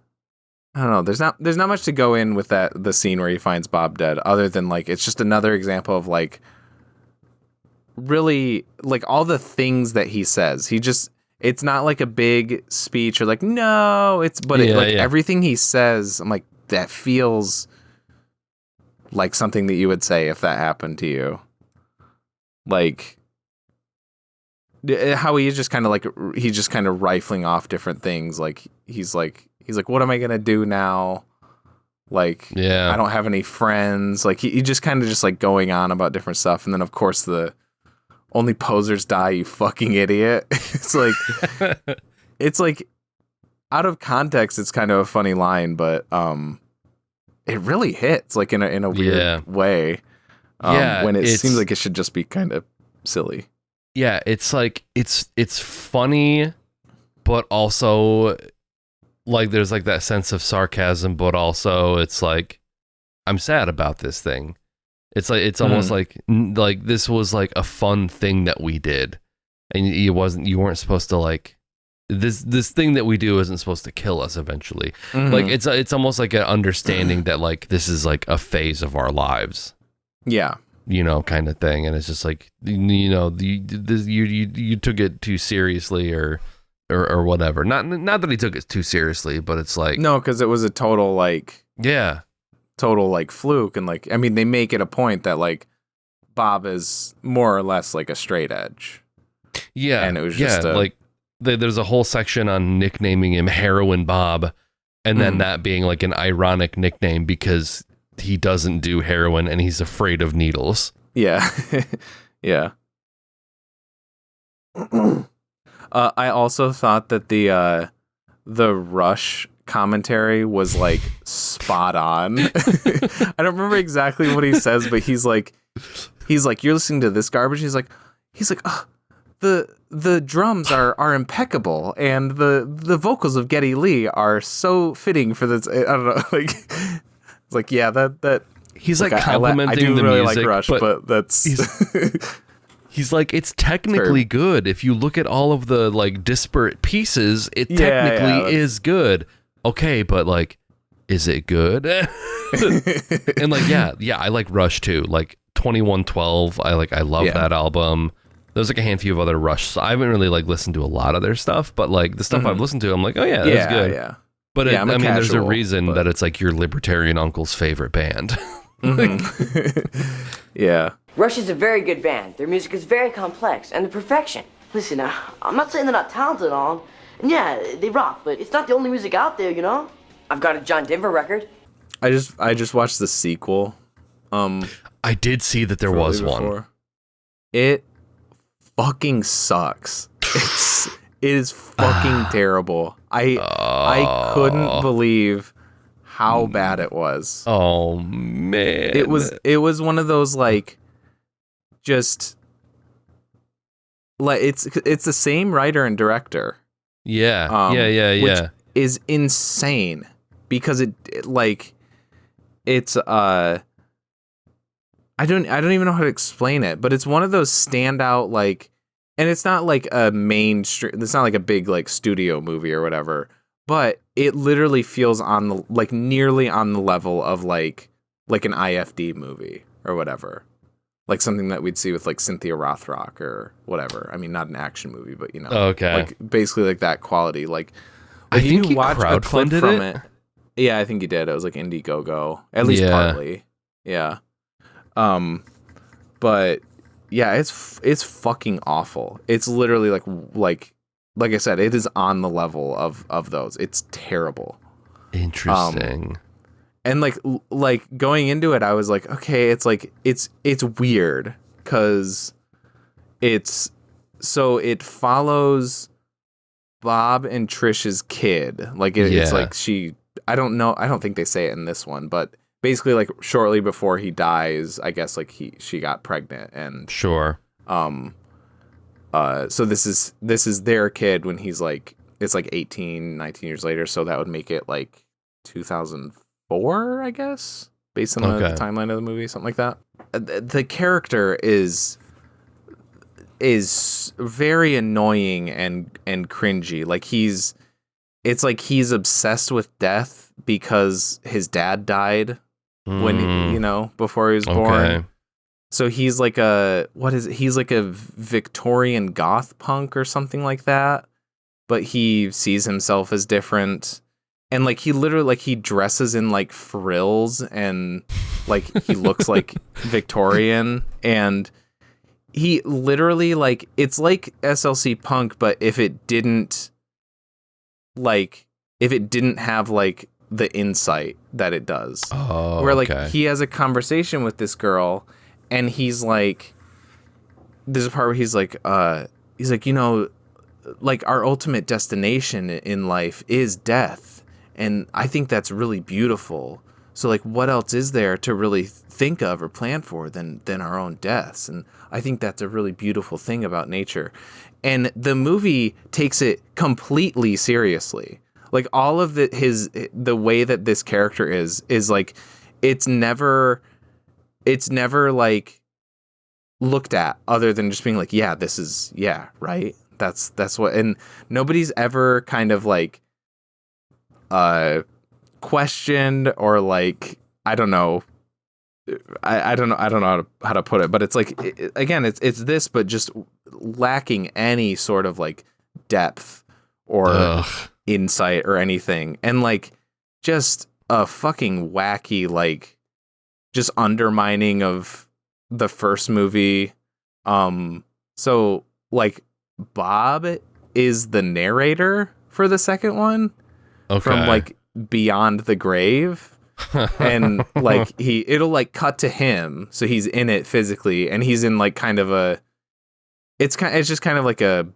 I don't know. There's not much to go in with the scene where he finds Bob dead, other than like it's just another example of like really like all the things that he says. It's not like a big speech or like no, everything he says. I'm like, that feels like something that you would say if that happened to you. Like how he's just kind of rifling off different things. Like he's like, what am I gonna do now? Like, I don't have any friends. Like he just kind of just like going on about different stuff. And then of course the only posers die, you fucking idiot. It's like out of context, it's kind of a funny line, but it really hits like in a weird way. When it seems like it should just be kind of silly. Yeah, it's like it's funny, but also like there's like that sense of sarcasm, but also it's like I'm sad about this thing. It's like it's almost like this was like a fun thing that we did, and you weren't supposed to like this thing that we do isn't supposed to kill us eventually. Like it's almost like an understanding that like this is like a phase of our lives. Yeah. Kind of thing, and it's just like you took it too seriously or whatever. Not that he took it too seriously, but it's like no, because it was a total like fluke, and like I mean they make it a point that like Bob is more or less like a straight edge. Yeah, and it was just like there's a whole section on nicknaming him Heroin Bob, and then that being like an ironic nickname because he doesn't do heroin and he's afraid of needles. Yeah. Yeah. I also thought that the Rush commentary was like spot on. I don't remember exactly what he says, but he's like, you're listening to this garbage. He's like, oh, the drums are impeccable and the vocals of Geddy Lee are so fitting for this. I don't know, like. Like that he's like complimenting the really music, like Rush, but that's he's like it's technically good. If you look at all of the like disparate pieces, it technically is good. Okay, but like, is it good? And like I like Rush too. Like 2112, I love that album. There's like a handful of other Rush. So I haven't really like listened to a lot of their stuff, but like the stuff I've listened to, I'm like, oh yeah, that's good. Yeah. But I mean, there's a reason that it's like your libertarian uncle's favorite band. Yeah. Rush is a very good band. Their music is very complex and the perfection. Listen, I'm not saying they're not talented at all. And yeah, they rock, but it's not the only music out there, I've got a John Denver record. I just watched the sequel. I did see that there was one. It fucking sucks. It is fucking terrible. I couldn't believe how bad it was. Oh man. It was one of those like just like it's the same writer and director. Yeah. Which is insane because it it's I don't even know how to explain it, but it's one of those standout like. And it's not like a mainstream. It's not like a big like studio movie or whatever. But it literally feels on the like nearly on the level of like an IFD movie or whatever, like something that we'd see with like Cynthia Rothrock or whatever. I mean, not an action movie, but like basically like that quality. Like I think you watch a clip from it. Yeah, I think he did. It was like Indiegogo, at least partly. Yeah. But. Yeah, it's fucking awful. It's literally like I said, it is on the level of those. It's terrible. Interesting. And like going into it, I was like, okay, it's like it's weird because it follows Bob and Trish's kid. Like it's like I don't know. I don't think they say it in this one, but. Basically, like shortly before he dies, I guess like she got pregnant and sure. So this is their kid when he's like it's like 18, 19 years later. So that would make it like 2004, I guess, based on the timeline of the movie, something like that. the character is very annoying and cringy. Like it's like he's obsessed with death because his dad died when before he was born. So he's like he's like a Victorian goth punk or something like that, but he sees himself as different. And like he literally like he dresses in like frills and like he looks like Victorian, and he literally like it's like SLC Punk, but if it didn't have like the insight that it does. Oh, where like he has a conversation with this girl and he's like, there's a part where he's like, like our ultimate destination in life is death. And I think that's really beautiful. So like, what else is there to really think of or plan for than our own deaths? And I think that's a really beautiful thing about nature. And the movie takes it completely seriously. Like all of the way that this character is like, it's never like looked at other than just being like, yeah, this is, yeah, right. That's what, and nobody's ever kind of like, questioned or like, I don't know how to put it, but it's like, again, it's this, but just lacking any sort of like depth or insight or anything. And like, just a fucking wacky, like just undermining of the first movie. So like Bob is the narrator for the second one. From like Beyond the Grave, and like it'll like cut to him, so he's in it physically, and he's in like kind of it's just kind of like a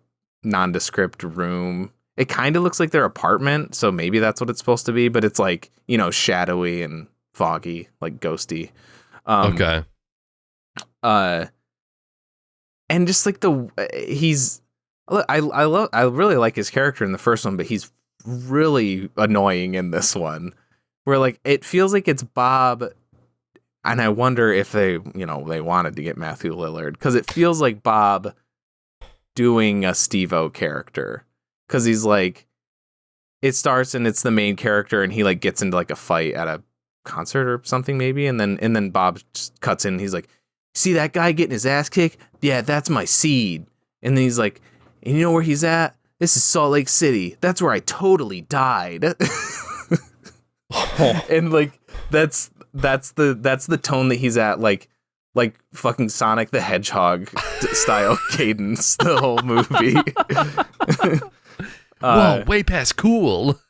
nondescript room. It kind of looks like their apartment, so maybe that's what it's supposed to be, but it's like, shadowy and foggy, like ghosty. And just like I really like his character in the first one, but he's really annoying in this one, where like it feels like it's Bob, and I wonder if they wanted to get Matthew Lillard, because it feels like Bob doing a Steve-O character, because he's like, it starts and it's the main character and he like gets into like a fight at a concert or something maybe, and then Bob just cuts in and he's like, see that guy getting his ass kicked? Yeah, that's my seed. And then he's like, and you know where he's at? This is Salt Lake City. That's where I totally died. And like that's the tone that he's at, like fucking Sonic the Hedgehog style cadence the whole movie. Whoa, way past cool.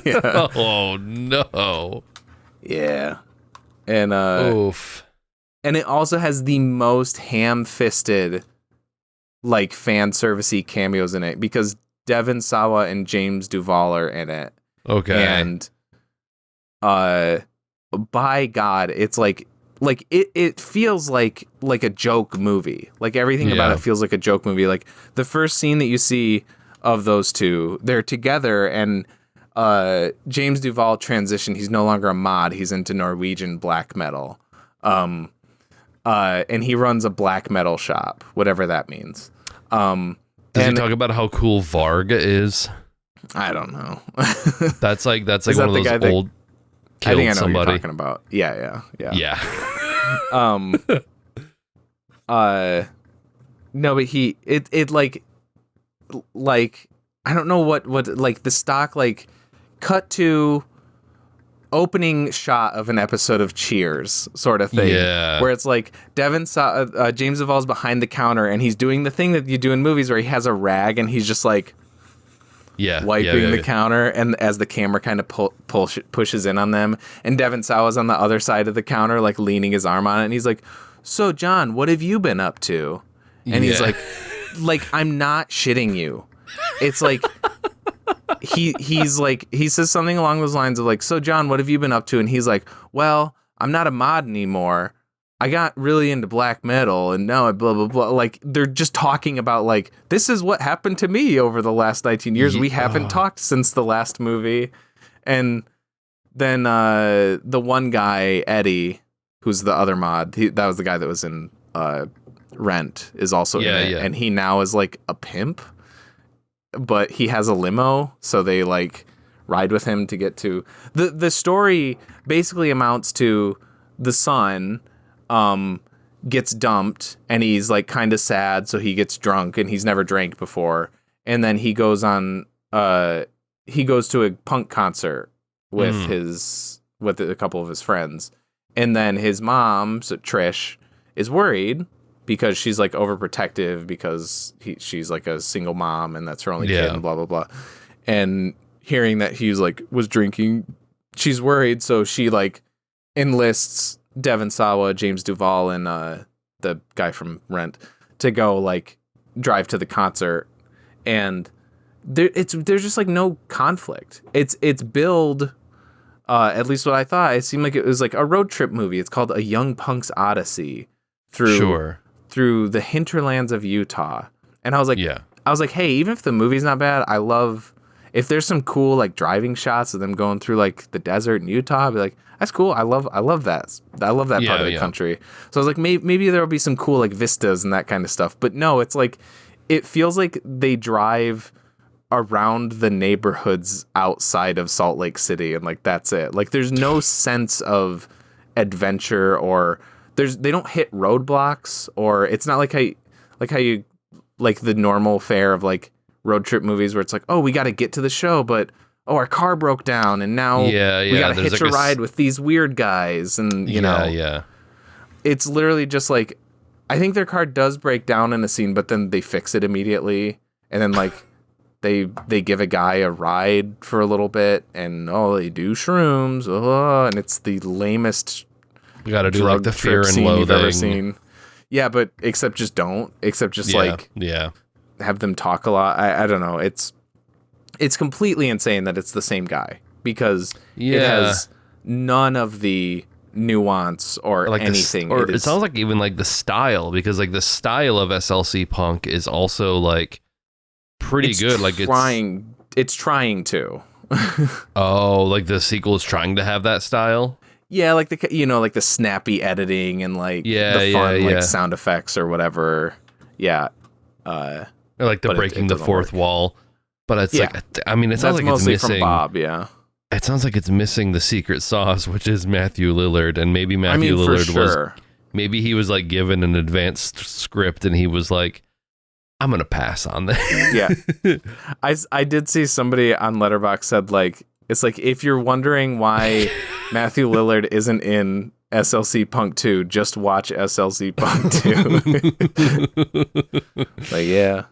Yeah. Oh no. Yeah. And oof. And it also has the most ham-fisted like fan servicey cameos in it, because Devon Sawa and James Duval are in it. Okay. And by God, it's like it feels like a joke movie. Like everything about it feels like a joke movie. Like the first scene that you see of those two, they're together, and James Duval transitioned. He's no longer a mod. He's into Norwegian black metal. And he runs a black metal shop, whatever that means. Does he talk about how cool Varg is? I don't know. That's like one of those old. I think I know somebody. what you're talking about. Yeah. No, but it like I don't know what like the stock like cut to opening shot of an episode of Cheers sort of thing, where it's like James Duval's behind the counter and he's doing the thing that you do in movies where he has a rag and he's just like wiping the counter, and as the camera kind of pushes in on them, and Devon Sawa's on the other side of the counter like leaning his arm on it, and he's like, so John, what have you been up to? And he's like I'm not shitting you. It's like he's like, he says something along those lines of like, so John, what have you been up to? And he's like, well, I'm not a mod anymore. I got really into black metal and now I blah, blah, blah. Like they're just talking about like, this is what happened to me over the last 19 years. We haven't talked since the last movie. And then the one guy, Eddie, who's the other mod. That was the guy that was in Rent, is also in it, and he now is like a pimp, but he has a limo, so they like ride with him to get to the story. Basically amounts to the son gets dumped and he's like kind of sad, so he gets drunk, and he's never drank before, and then he goes to a punk concert with with a couple of his friends, and then his mom, so Trish, is worried because she's like overprotective because she's like a single mom and that's her only kid and blah blah blah, and hearing that he's like was drinking, she's worried, so she like enlists Devon Sawa, James Duvall, and the guy from Rent to go like drive to the concert, and there's just like no conflict. It's billed, at least what I thought. It seemed like it was like a road trip movie. It's called A Young Punk's Odyssey through the hinterlands of Utah, and I was like, hey, even if the movie's not bad, I love if there's some cool like driving shots of them going through like the desert in Utah. I'd be like, that's cool. I love that. I love that part of the country. So I was like, maybe there'll be some cool like vistas and that kind of stuff. But no, it's like, it feels like they drive around the neighborhoods outside of Salt Lake City, and like that's it. Like there's no sense of adventure, or they don't hit roadblocks, or it's not like how you like the normal fare of like road trip movies where it's like, oh, we got to get to the show, but our car broke down and now we got to hitch like a ride with these weird guys, and you know, it's literally just like, I think their car does break down in a scene, but then they fix it immediately, and then like they give a guy a ride for a little bit, and they do shrooms, and it's the lamest. You got to do like the fear and loathing you've ever seen. Yeah, but except just have them talk a lot. I don't know. It's completely insane that it's the same guy, because it has none of the nuance or like anything. It sounds like even like the style, because like the style of SLC Punk is also like pretty good. Like it's trying to. Like the sequel is trying to have that style. Yeah, like like the snappy editing and like the fun like sound effects or whatever. Yeah. Or like the breaking the fourth wall. But it's like, I mean, it sounds like it's missing from Bob. Yeah. It sounds like it's missing the secret sauce, which is Matthew Lillard, and maybe Lillard was maybe he was like given an advanced script and he was like, I'm gonna pass on that. Yeah. I did see somebody on Letterboxd said like, it's like, if you're wondering why Matthew Lillard isn't in SLC Punk 2, just watch SLC Punk 2. Like, yeah.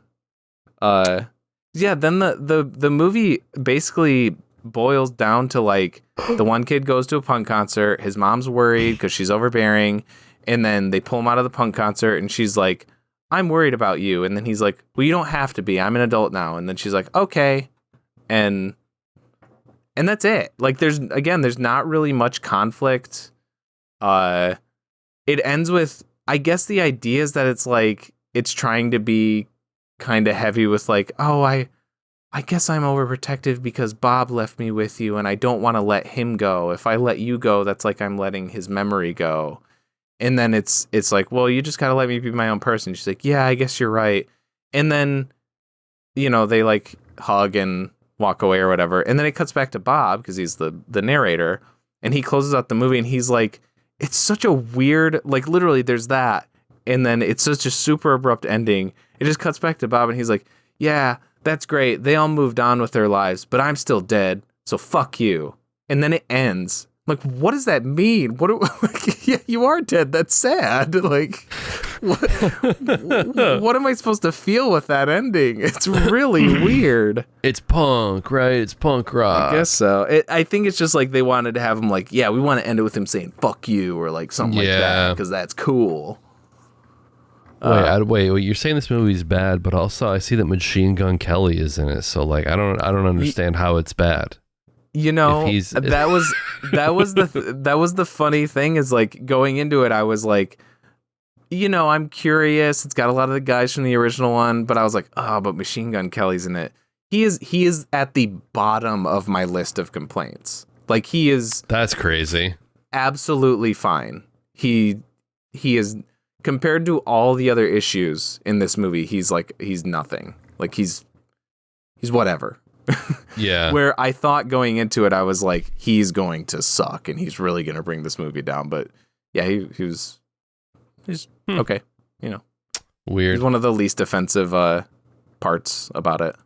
Then the movie basically boils down to like, the one kid goes to a punk concert, his mom's worried because she's overbearing, and then they pull him out of the punk concert, and she's like, I'm worried about you, and then he's like, well, you don't have to be, I'm an adult now, and then she's like, okay, and that's it. Like, there's not really much conflict. It ends with, I guess the idea is that it's like, it's trying to be kind of heavy with like, oh, I guess I'm overprotective because Bob left me with you and I don't want to let him go. If I let you go, that's like I'm letting his memory go. And then it's like, well, you just got to let me be my own person. She's like, yeah, I guess you're right. And then, they like hug and walk away or whatever. And then it cuts back to Bob, because he's the narrator, and he closes out the movie and he's like, it's such a weird, like literally there's that. And then it's such a super abrupt ending. It just cuts back to Bob and he's like, yeah, that's great. They all moved on with their lives, but I'm still dead. So fuck you. And then it ends. Like, what does that mean? Yeah, you are dead. That's sad. Like, what am I supposed to feel with that ending? It's really weird. It's punk, right? It's punk rock. I guess so. I think it's just like they wanted to have him like, yeah, we want to end it with him saying fuck you or like something like that, because that's cool. Wait, you're saying this movie's bad, but also I see that Machine Gun Kelly is in it, so like I don't understand how it's bad. That was the funny thing, is like going into it, I was like, I'm curious. It's got a lot of the guys from the original one, but I was like, oh, but Machine Gun Kelly's in it. He is at the bottom of my list of complaints. Like, he is. That's crazy. Absolutely fine. he is, compared to all the other issues in this movie, he's nothing. Like he's whatever. Yeah. Where I thought going into it, I was like, he's going to suck and he's really going to bring this movie down. But yeah, he's okay. You know, weird. He's one of the least offensive parts about it.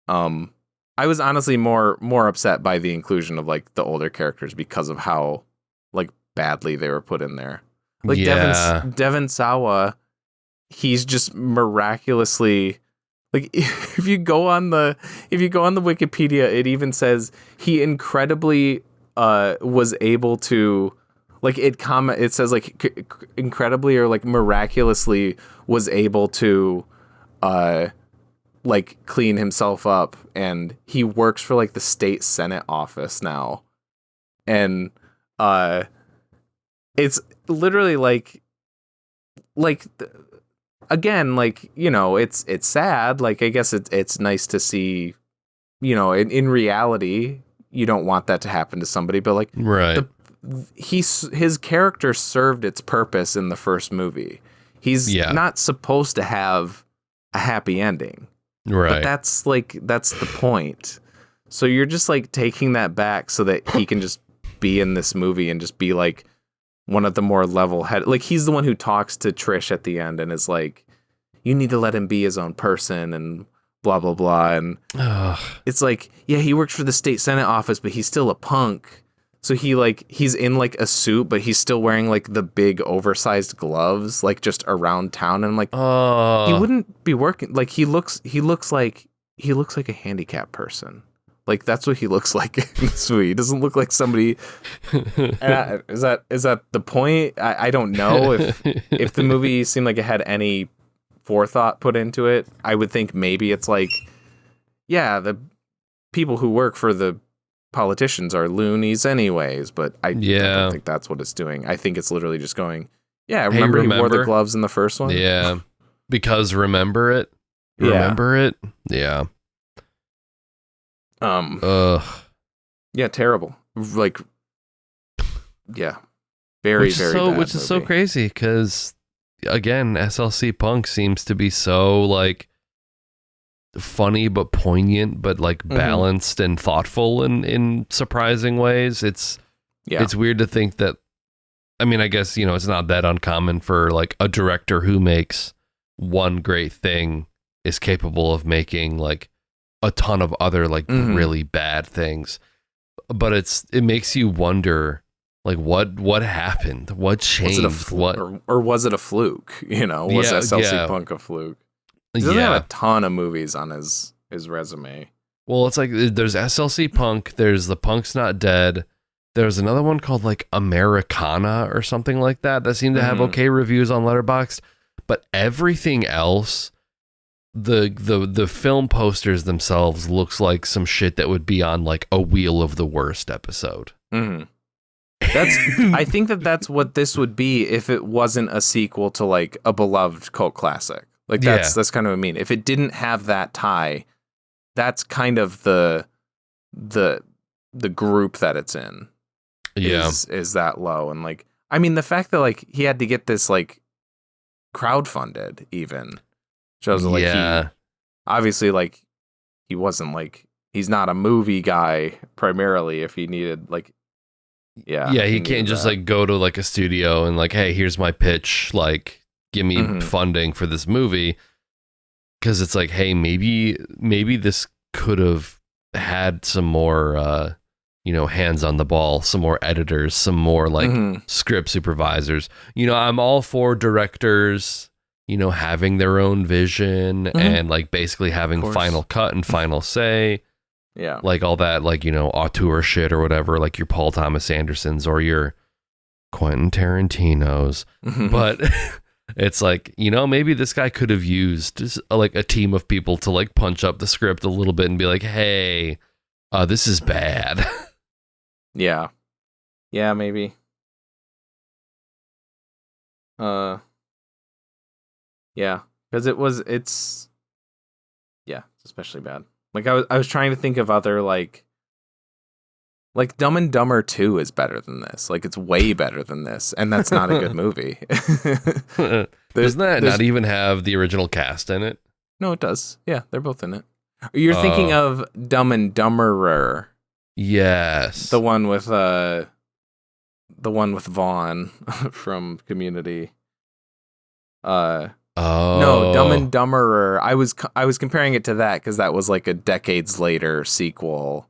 I was honestly more upset by the inclusion of like the older characters because of how like badly they were put in there. Like Devon Sawa, he's just miraculously, like if you go on the Wikipedia, it even says he incredibly was able to, like it says like incredibly or like miraculously was able to like clean himself up, and he works for like the state Senate office now. And it's literally like again, like, you know, it's sad. Like, I guess it's nice to see, you know, in reality, you don't want that to happen to somebody, but like, right. His character served its purpose in the first movie. He's not supposed to have a happy ending. Right. But that's the point. So you're just like taking that back so that he can just be in this movie and just be like one of the more level-headed, like he's the one who talks to Trish at the end and is like, you need to let him be his own person and blah, blah, blah. And it's like, yeah, he works for the state Senate office, but he's still a punk. So he's in like a suit, but he's still wearing like the big oversized gloves, like just around town. And I'm like, he wouldn't be working. Like he looks like a handicapped person. Like that's what he looks like in this movie. He doesn't look like somebody. Is that the point? I don't know if the movie seemed like it had any forethought put into it. I would think maybe it's like, yeah, the people who work for the politicians are loonies anyways, but I don't think that's what it's doing. I think it's literally just going, yeah, remember he wore the gloves in the first one? Yeah. Because remember it? Remember it? Yeah. Yeah, terrible. Like, yeah. Very, very bad which is so crazy, because again, SLC Punk seems to be so like funny but poignant, but like balanced and thoughtful in surprising ways. It's weird to think that, I mean, I guess, you know, it's not that uncommon for like a director who makes one great thing is capable of making like a ton of other like really bad things. But it makes you wonder, like, what happened? What changed? Or was it a fluke? You know, was SLC Punk a fluke? He doesn't have a ton of movies on his resume. Well, it's like there's SLC Punk, there's The Punk's Not Dead, there's another one called like Americana or something like that seemed to have okay reviews on Letterboxd, but everything else, the film posters themselves looks like some shit that would be on like a Wheel of the Worst episode. I think that's what this would be if it wasn't a sequel to like a beloved cult classic. Like that's kind of what I mean. If it didn't have that tie, that's kind of the group that it's in. Yeah. Is that low. And like, I mean, the fact that like he had to get this like crowdfunded even shows that, like he obviously like he wasn't like, he's not a movie guy primarily. If he needed like, he can't just like go to like a studio and like, hey, here's my pitch, like give me funding for this movie, because it's like, hey, maybe this could have had some more you know, hands on the ball, some more editors, some more like script supervisors. You know, I'm all for directors, you know, having their own vision and like basically having final cut and final say. Yeah. Like all that, like, you know, auteur shit or whatever, like your Paul Thomas Andersons or your Quentin Tarantinos. But it's like, you know, maybe this guy could have used just, like a team of people to like punch up the script a little bit and be like, hey, this is bad. Yeah. Yeah, maybe. Yeah. Because it's especially bad. Like I was trying to think of other like Like Dumb and Dumber 2 is better than this. Like it's way better than this, and that's not a good movie. Doesn't that not even have the original cast in it? No, it does. Yeah, they're both in it. You're thinking of Dumb and Dumberer. Yes. The one with Vaughn from Community. No, Dumb and Dumberer. I was comparing it to that because that was like a decades later sequel.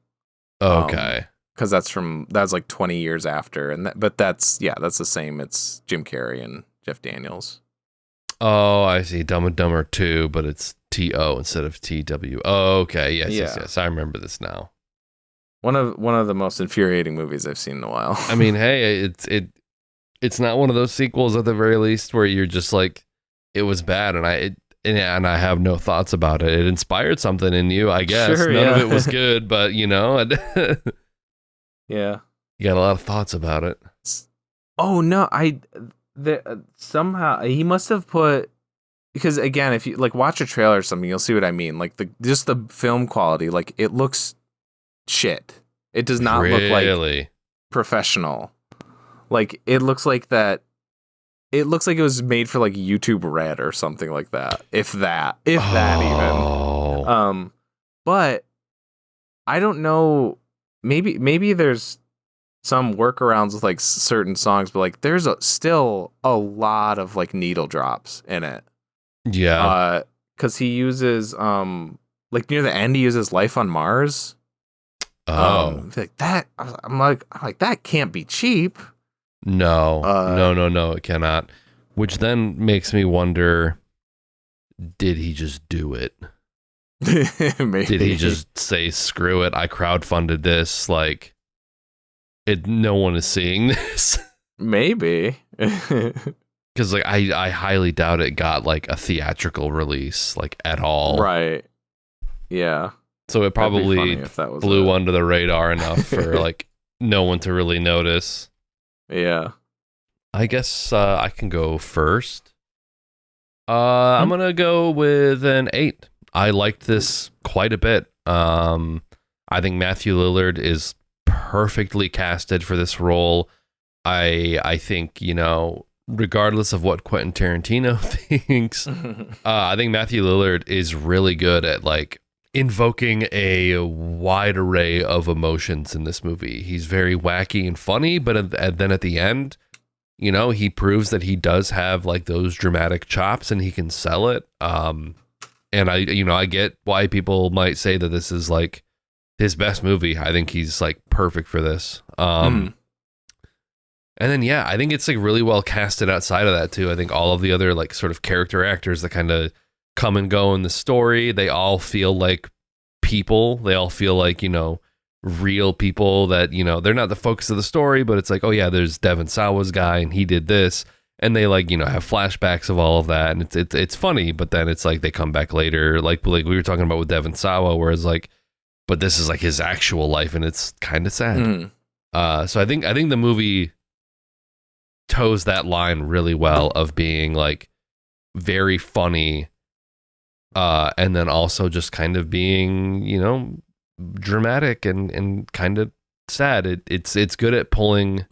Okay. Because that was like 20 years after, but that's the same. It's Jim Carrey and Jeff Daniels. Oh, I see. Dumb and Dumber 2, but it's T-O instead of T-W. Oh, okay. Yes. I remember this now. One of the most infuriating movies I've seen in a while. I mean, hey, it's not one of those sequels at the very least where you're just like, it was bad, and I have no thoughts about it. It inspired something in you, I guess. Sure, None of it was good, but yeah, you got a lot of thoughts about it. Oh no, somehow he must have put, because again, if you like watch a trailer or something, you'll see what I mean. Like just the film quality, like it looks shit. It does not look like professional. Like it looks like that. It looks like it was made for like YouTube Red or something like that. If that even. But I don't know. Maybe there's some workarounds with like certain songs, but like there's still a lot of like needle drops in it. Yeah. Because he uses like near the end he uses Life on Mars. Like that. I'm like that can't be cheap. No, no, it cannot. Which then makes me wonder, did he just do it? Did he just say, screw it, I crowdfunded this, like, no one is seeing this? Maybe. Because, like, I highly doubt it got, like, a theatrical release, like, at all. Right. Yeah. So it probably flew under the radar enough for, like, no one to really notice. Yeah. I guess I can go first. I'm going to go with an 8. I liked this quite a bit. I think Matthew Lillard is perfectly casted for this role. I think, regardless of what Quentin Tarantino thinks, I think Matthew Lillard is really good at, like, invoking a wide array of emotions in this movie. He's very wacky and funny, but then at the end, he proves that he does have like those dramatic chops and he can sell it. And I get why people might say that this is like his best movie. I think he's like perfect for this. And then, I think it's like really well casted outside of that too. I think all of the other like sort of character actors that kind of come and go in the story, they all feel like people. They all feel like, real people that, they're not the focus of the story, but it's like, oh yeah, there's Devon Sawa's guy and he did this. And they like, have flashbacks of all of that. And it's funny, but then it's like they come back later. Like we were talking about with Devon Sawa, whereas like, but this is like his actual life and it's kind of sad. So I think the movie toes that line really well of being like very funny, and then also just kind of being, dramatic and kind of sad. It's good at pulling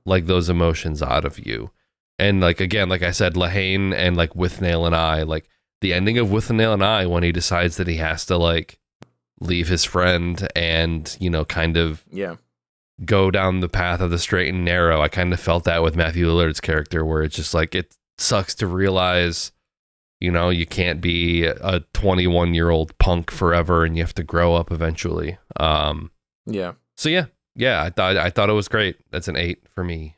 like those emotions out of you. And like, again, like I said, Lahane and like With Nail and I, like the ending of With Nail and I, when he decides that he has to like leave his friend and, kind of go down the path of the straight and narrow. I kind of felt that with Matthew Lillard's character, where it's just like, it sucks to realize, you can't be a 21-year-old punk forever and you have to grow up eventually. So I thought it was great. That's an 8 for me.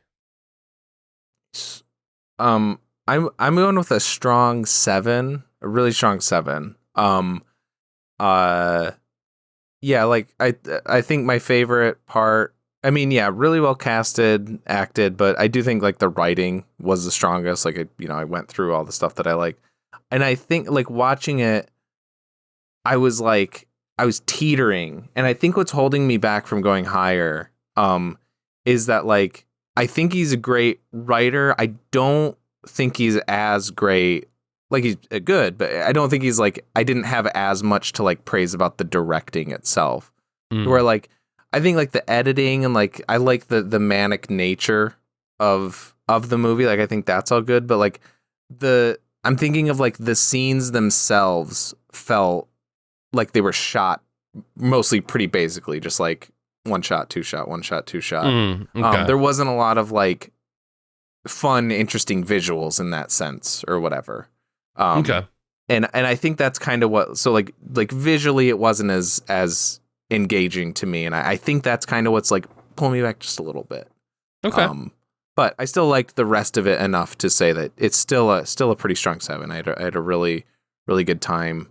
I'm going with a strong 7, a really strong 7. Like I think my favorite part, really well casted, acted, but I do think like the writing was the strongest. Like I went through all the stuff that I like. And I think like watching it, I was teetering. And I think what's holding me back from going higher is that like, I think he's a great writer. I don't think he's as great. Like he's good, but I don't think he's like, I didn't have as much to like praise about the directing itself. Where like, I think like the editing and like I like the manic nature of the movie. Like I think that's all good, but like I'm thinking of like the scenes themselves felt like they were shot mostly pretty basically, just like one shot, two shot, one shot, two shot. Okay. There wasn't a lot of like fun, interesting visuals in that sense or whatever. Okay. And I think that's kind of what, so like visually it wasn't as engaging to me. And I think that's kind of what's like pulling me back just a little bit. Okay. But I still liked the rest of it enough to say that it's still a pretty strong 7. I had a really, really good time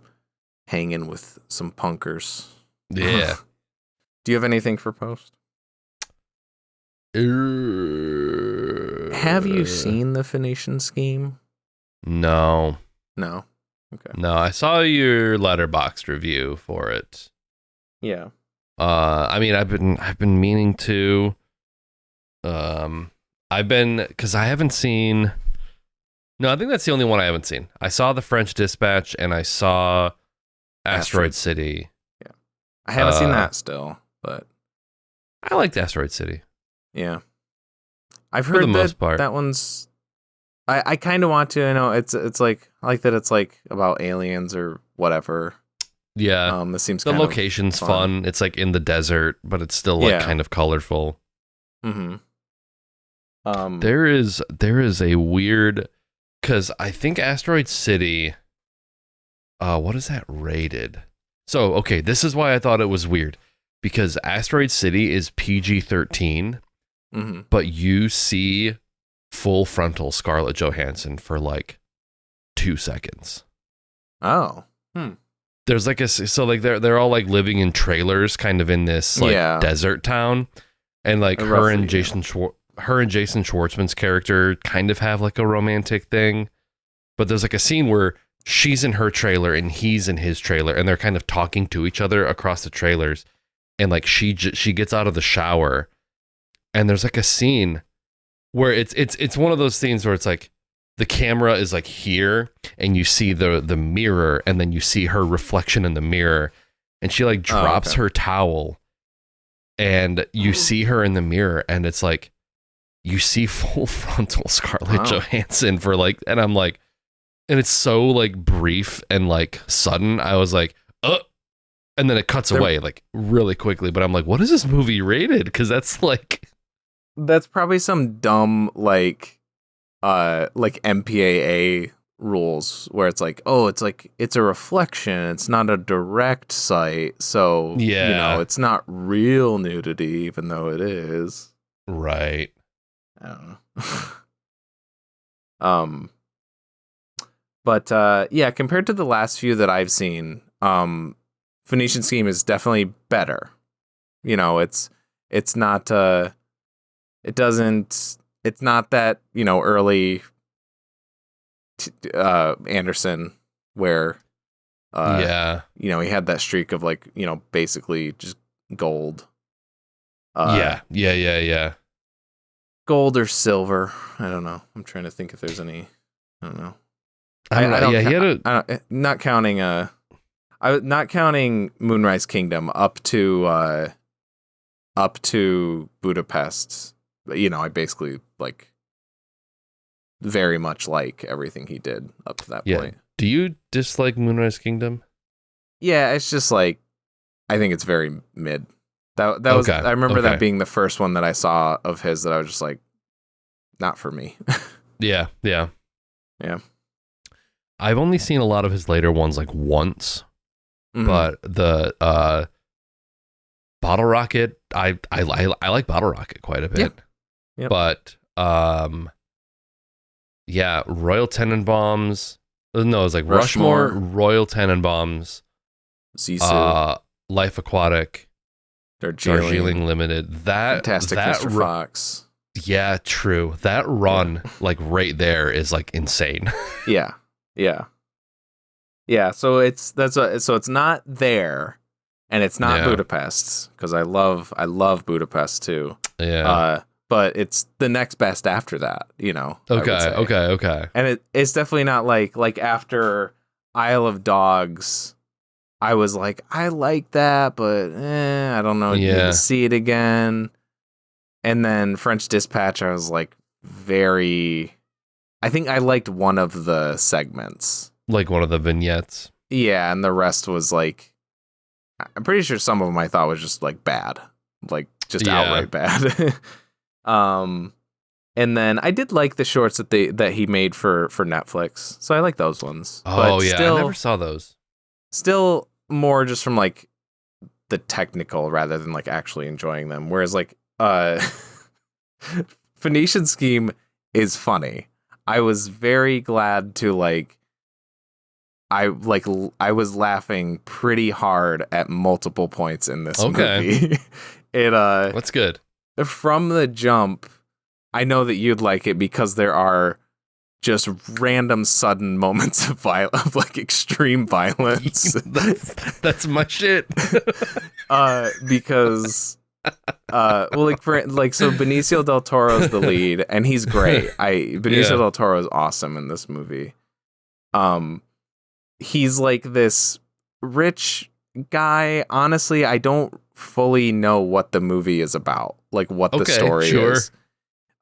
hanging with some punkers. Yeah. Do you have anything for Post? Have you seen the Phoenician Scheme? No. No. Okay. No, I saw your Letterboxd review for it. Yeah. I mean, I've been meaning to. Because I haven't seen. No, I think that's the only one I haven't seen. I saw The French Dispatch and I saw Asteroid City. Yeah. I haven't seen that still, but I liked Asteroid City. Yeah. I've For heard the most part. that one's. I kind of want to. I know it's like I like that it's like about aliens or whatever. Yeah. This seems the kind location's of fun. It's like in the desert, but it's still like kind of colorful. Mm-hmm. There is a weird, because I think Asteroid City. What is that rated? So okay, this is why I thought it was weird, because Asteroid City is PG-13, but you see full frontal Scarlett Johansson for like 2 seconds. Oh. There's like so like they're all like living in trailers, kind of in this like desert town, and like her and Jason Schwartzman's character kind of have like a romantic thing, but there's like a scene where she's in her trailer and he's in his trailer, and they're kind of talking to each other across the trailers, and like she gets out of the shower, and there's like a scene where it's one of those scenes where it's like the camera is like here and you see the mirror, and then you see her reflection in the mirror, and she like drops her towel, and you see her in the mirror, and it's like you see full frontal Scarlett Johansson for like, and I'm like, and it's so like brief and like sudden. I was like, and then it cuts away like really quickly, but I'm like, what is this movie rated? Because that's probably some dumb like MPAA rules where it's like, it's a reflection, it's not a direct sight, so it's not real nudity, even though it is. Right. I don't know. But compared to the last few that I've seen, Phoenician Scheme is definitely better. It's not it's not that, early Anderson where he had that streak of like, basically just gold. Gold or silver. I don't know. I'm trying to think if there's any. I don't know. Not counting Moonrise Kingdom up to Budapest. I basically like very much like everything he did up to that point. Do you dislike Moonrise Kingdom? Yeah, it's just like I think it's very mid. That was I remember that being the first one that I saw of his that I was just like, not for me. Yeah. I've only seen a lot of his later ones like once, but the Bottle Rocket, I like Bottle Rocket quite a bit. Yep. But Royal Tenenbaums. No, it's like Rushmore, Royal Tenenbaums, Zissou, Life Aquatic, Darjeeling Limited. Fantastic Mr. Fox. Yeah, true. That run, like right there, is like insane. Yeah. So it's not there, and it's not Budapest, because I love Budapest too. Yeah. But it's the next best after that, Okay. And it's definitely not like after Isle of Dogs. I was like, I like that, but I don't know. You need to see it again. And then French Dispatch, I was like I think I liked one of the segments. Like one of the vignettes. Yeah, and the rest was like, I'm pretty sure some of them I thought was just like bad. Like just outright bad. And then I did like the shorts that he made for Netflix. So I like those ones. Oh, but yeah, still, I never saw those. Still more just from like the technical rather than like actually enjoying them. Whereas like Phoenician Scheme is funny. I was very glad to like I was laughing pretty hard at multiple points in this movie. That's good. From the jump, I know that you'd like it because there are just random sudden moments of like extreme violence. that's my shit. Because well, like so Benicio del Toro's the lead and he's great. Benicio del Toro is awesome in this movie. He's like this rich guy. Honestly, I don't fully know what the movie is about, like what the story is.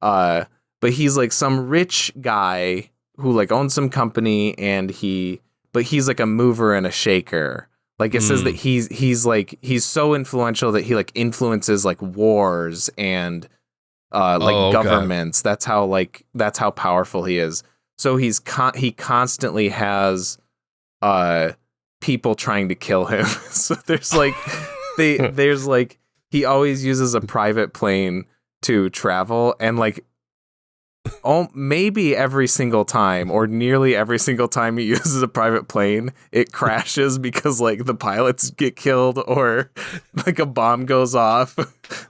But he's like some rich guy who like owns some company and he's like a mover and a shaker. Like it says that he's so influential that he like influences like wars and governments. That's how powerful he is. So he constantly has people trying to kill him. So there's like he always uses a private plane to travel, and like maybe every single time or nearly every single time he uses a private plane, it crashes because like the pilots get killed or like a bomb goes off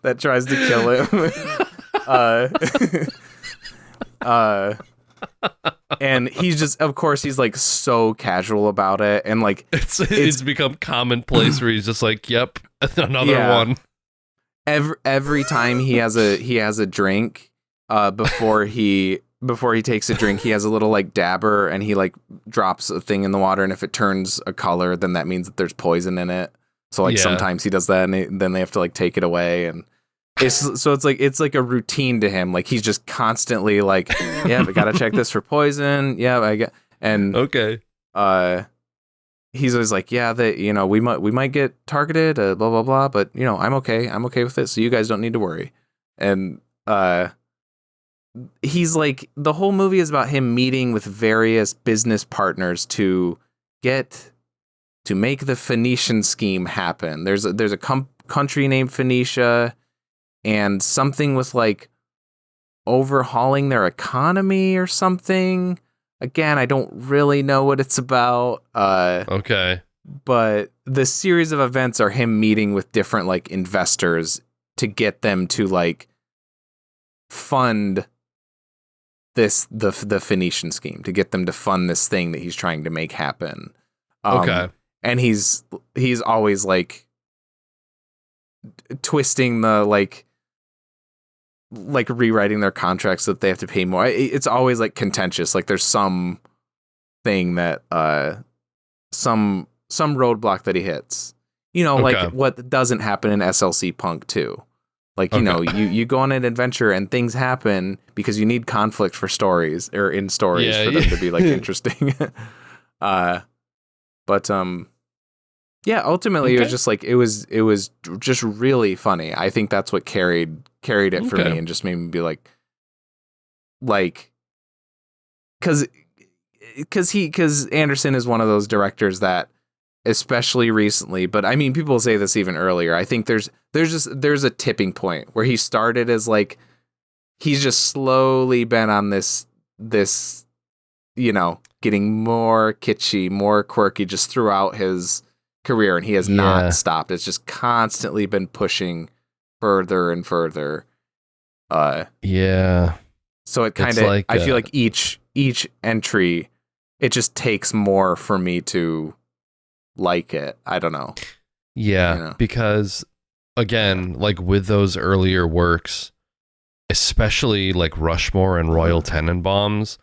that tries to kill him. And he's just, of course, he's like so casual about it, and like it's become commonplace where he's just like, "Yep, another one." Every time he has a drink, before he takes a drink, he has a little like dabber, and he like drops a thing in the water, and if it turns a color, then that means that there's poison in it. So like sometimes he does that, and then they have to like take it away, and it's like a routine to him. Like he's just constantly like, yeah, we gotta check this for poison. Yeah, I get he's always like, yeah, that we might get targeted, blah blah blah, but I'm okay with it, so you guys don't need to worry. And he's like, the whole movie is about him meeting with various business partners to make the Phoenician Scheme happen. There's a country named Phoenicia, and something with like overhauling their economy or something. Again, I don't really know what it's about. But the series of events are him meeting with different like investors to get them to like fund the Phoenician Scheme, to get them to fund this thing that he's trying to make happen. And he's always like twisting the like rewriting their contracts so that they have to pay more. It's always like contentious. Like there's some thing that some roadblock that he hits. Like what doesn't happen in SLC Punk too. Like you go on an adventure and things happen because you need conflict for stories or in stories for them to be like interesting. But ultimately it was just like it was just really funny. I think that's what carried it for me and just made me be like because Anderson is one of those directors that, especially recently, but I mean people say this even earlier, I think there's a tipping point where he started as like he's just slowly been on this getting more kitschy, more quirky just throughout his career, and he has not stopped. It's just constantly been pushing further and further. So it kind of like, I feel like each entry, it just takes more for me to like it. I don't know. Because again, like with those earlier works, especially like Rushmore and Royal Tenenbaums,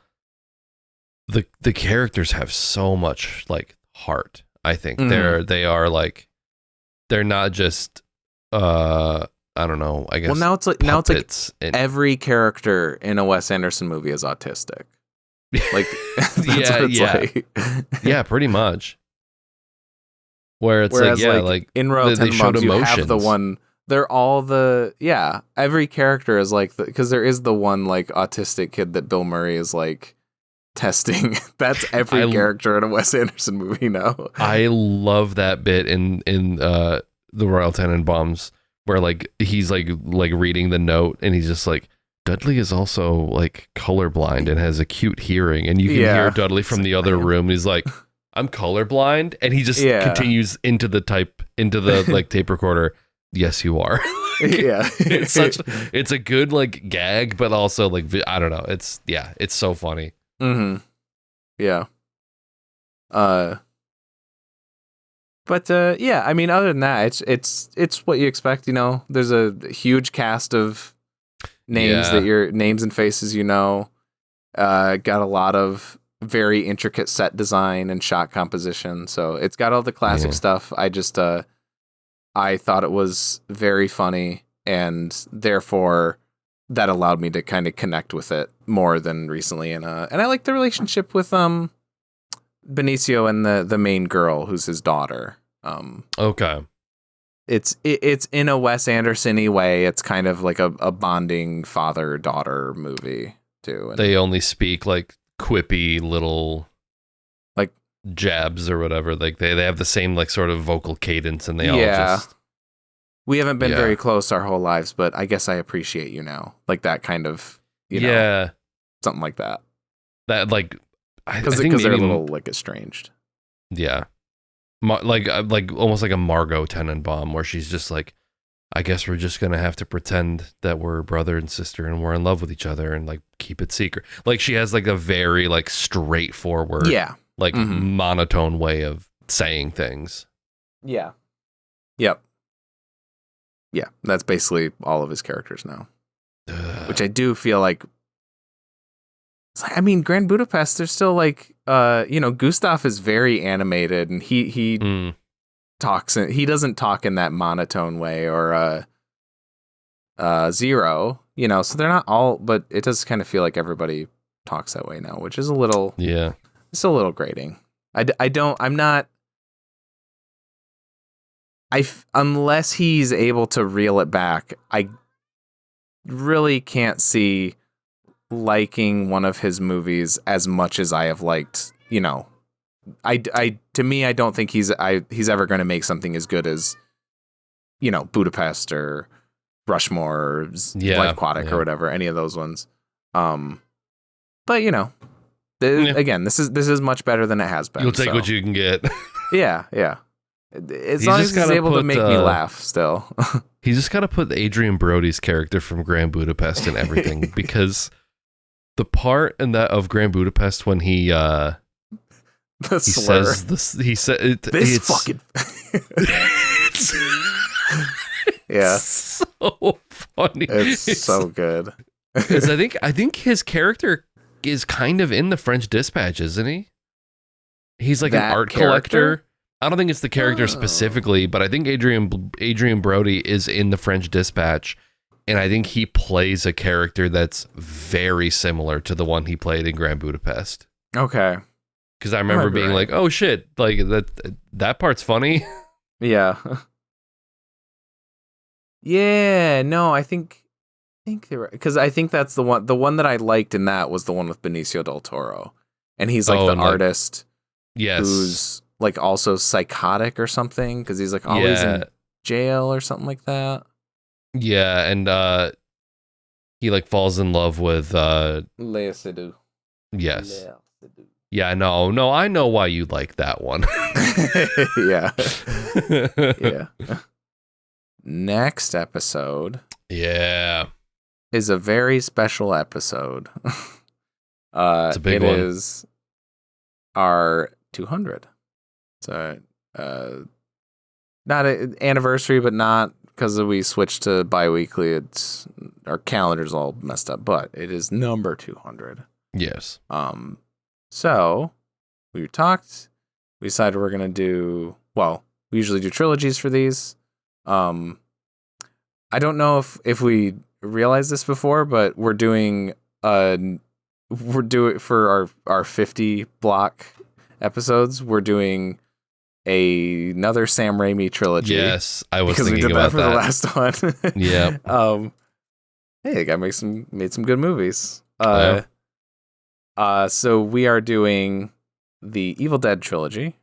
the characters have so much like heart. I think Mm-hmm. they're not just I don't know, I guess. Well, now it's like and, every character in a Wes Anderson movie is autistic. Like that's yeah, what it's yeah. like. Yeah, pretty much. Where it's Whereas, like in Royal they showed Tenenbaums, you have the emotions. one. They're all every character is like because there is the one like autistic kid that Bill Murray is like testing. That's every character in a Wes Anderson movie now. I love that bit in the Royal Tenenbaums where like he's like reading the note and he's just like, Dudley is also like colorblind and has acute hearing, and you can hear Dudley from the other room. He's like, I'm colorblind, and he just continues into the like tape recorder. Yes, you are. Yeah, it's a good like gag, but also like I don't know. It's so funny. Mm-hmm. Yeah. But yeah, I mean, other than that, it's what you expect. You know, there's a huge cast of names names and faces. You know, got a lot of very intricate set design and shot composition. So it's got all the classic stuff. I just I thought it was very funny, and therefore that allowed me to kind of connect with it more than recently. And I like the relationship with Benicio and the main girl who's his daughter. Okay. It's in a Wes Anderson-y way. It's kind of like a bonding father-daughter movie too. And they only speak like quippy little like jabs or whatever. Like they have the same like sort of vocal cadence, and they all just. We haven't been very close our whole lives, but I guess I appreciate you now. Like that kind of, you know, something like that. That like, because they're a little like estranged. Yeah, like almost like a Margot Tenenbaum, where she's just like, I guess we're just gonna have to pretend that we're brother and sister and we're in love with each other and like keep it secret. Like she has like a very like straightforward, like monotone way of saying things. Yeah. Yep. Yeah, that's basically all of his characters now. Which I do feel like, I mean, Grand Budapest, there's still like, you know, Gustav is very animated, and he talks, he doesn't talk in that monotone way, or Zero, you know, so they're not all, but it does kind of feel like everybody talks that way now, which is a little, it's a little grating. Unless he's able to reel it back, I really can't see liking one of his movies as much as I have liked, you know, to me, I don't think he's ever going to make something as good as, you know, Budapest or Rushmore or Life Aquatic or whatever, any of those ones. But you know, again, this is much better than it has been. You'll take what you can get. Yeah. As long as he's able to make me laugh still. He's just got to put Adrian Brody's character from Grand Budapest in everything, because the part in that of Grand Budapest when he says this, it's fucking yeah, so funny. It's so good. Because I think his character is kind of in the French Dispatch, isn't he? He's like an art collector. I don't think it's the character specifically, but I think Adrian Brody is in the French Dispatch, and I think he plays a character that's very similar to the one he played in Grand Budapest. Okay. Because I remember being like, "Oh shit!" Like that part's funny. Yeah. Yeah. No, I think they were, because I think that's the one. The one that I liked in that was the one with Benicio del Toro, and he's like the artist. Yes. Who's like also psychotic or something, because he's like always in jail or something like that. Yeah, and he like falls in love with Léa Seydoux. Yes. Yeah, no, I know why you like that one. Yeah. Next episode. Yeah. Is a very special episode. It's a big one. It is our 200. So, not an anniversary, but not because we switched to bi-weekly. It's our calendar's all messed up, but it is number 200. Yes. So we talked we decided we're gonna do. Well, we usually do trilogies for these. I don't know if we realized this before, but we're doing for our 50 block episodes. We're doing another Sam Raimi trilogy. Yes, I was because thinking we did about that for the last one. Yeah. Hey, the guy made some good movies. So we are doing the Evil Dead trilogy,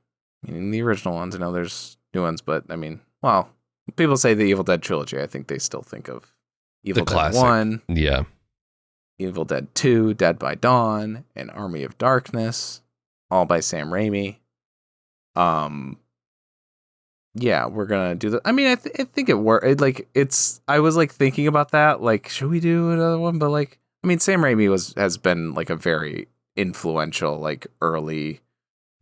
meaning the original ones. I know there's new ones, but I mean, well, people say the Evil Dead trilogy. I think they still think of Evil Dead classic. 1, Yeah. Evil Dead 2, Dead by Dawn, and Army of Darkness, all by Sam Raimi. Yeah, we're gonna do that. I mean, I think it worked. I was like thinking about that. Like, should we do another one? But like, I mean, Sam Raimi has been like a very influential, like early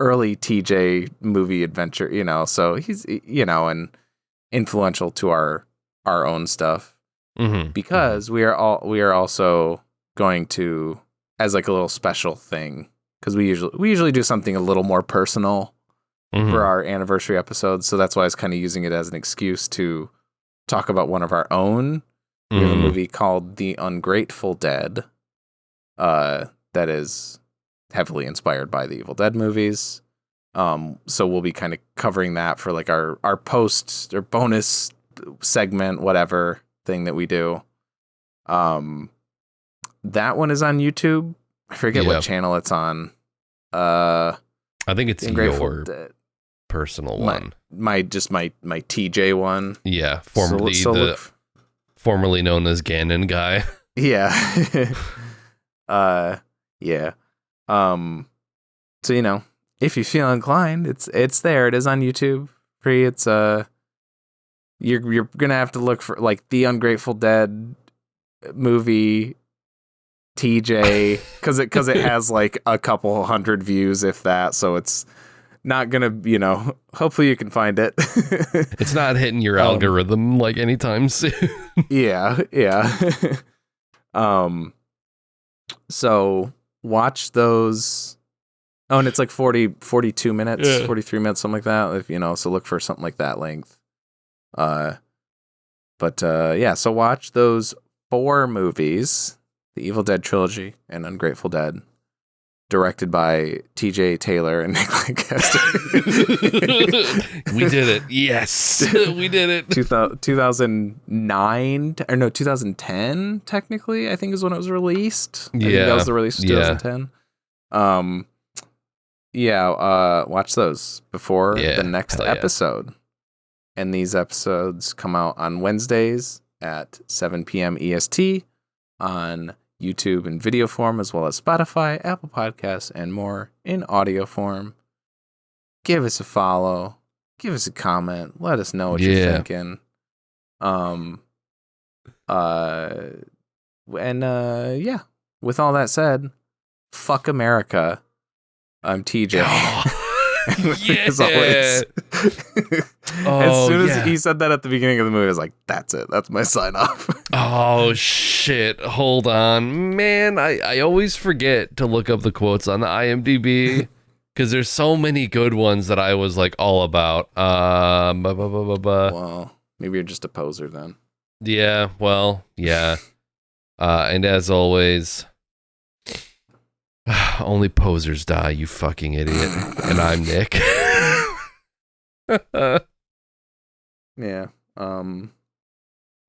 TJ movie adventure. So he's and influential to our own stuff because we are also going to, as like a little special thing, because we usually do something a little more personal for our anniversary episodes. So that's why I was kind of using it as an excuse to talk about one of our own. We have a movie called The Ungrateful Dead that is heavily inspired by the Evil Dead movies. So we'll be kind of covering that for like our post or bonus segment, whatever thing that we do. That one is on YouTube. I forget what channel it's on. I think it's your personal one. My TJ one. Yeah, formerly known as Ganon guy. Yeah. Yeah. So if you feel inclined, it's there. It is on YouTube. Free. It's you're gonna have to look for like the Ungrateful Dead movie TJ because it has like a couple hundred views, if that. So it's not gonna, hopefully you can find it. It's not hitting your algorithm like anytime soon. Yeah. So watch those. Oh, and it's like 42 minutes, 43 minutes, something like that. So look for something like that length. So watch those 4 movies, the Evil Dead trilogy and Ungrateful Dead, directed by T.J. Taylor and Nick Lancaster. We did it. Yes, we did it. 2009 or no, 2010 technically, I think is when it was released. I think that was the release of 2010. Watch those before the next episode. And these episodes come out on Wednesdays at 7 p.m. EST on YouTube in video form, as well as Spotify, Apple Podcasts, and more in audio form. Give us a follow. Give us a comment. Let us know what you're thinking. With all that said, fuck America. I'm TJ. As always. As soon as he said that at the beginning of the movie, I was like, that's it. That's my sign off. Oh, shit. Hold on. Man, I always forget to look up the quotes on the IMDb because there's so many good ones that I was like all about. Well, maybe you're just a poser then. Yeah, well, yeah. And as always, only posers die, you fucking idiot. And I'm Nick. Yeah.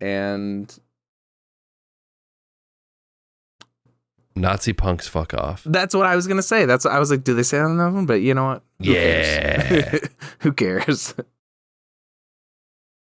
And Nazi punks fuck off. That's what I was gonna say. I was like, do they say that on that one? But you know what? Who cares? Who cares?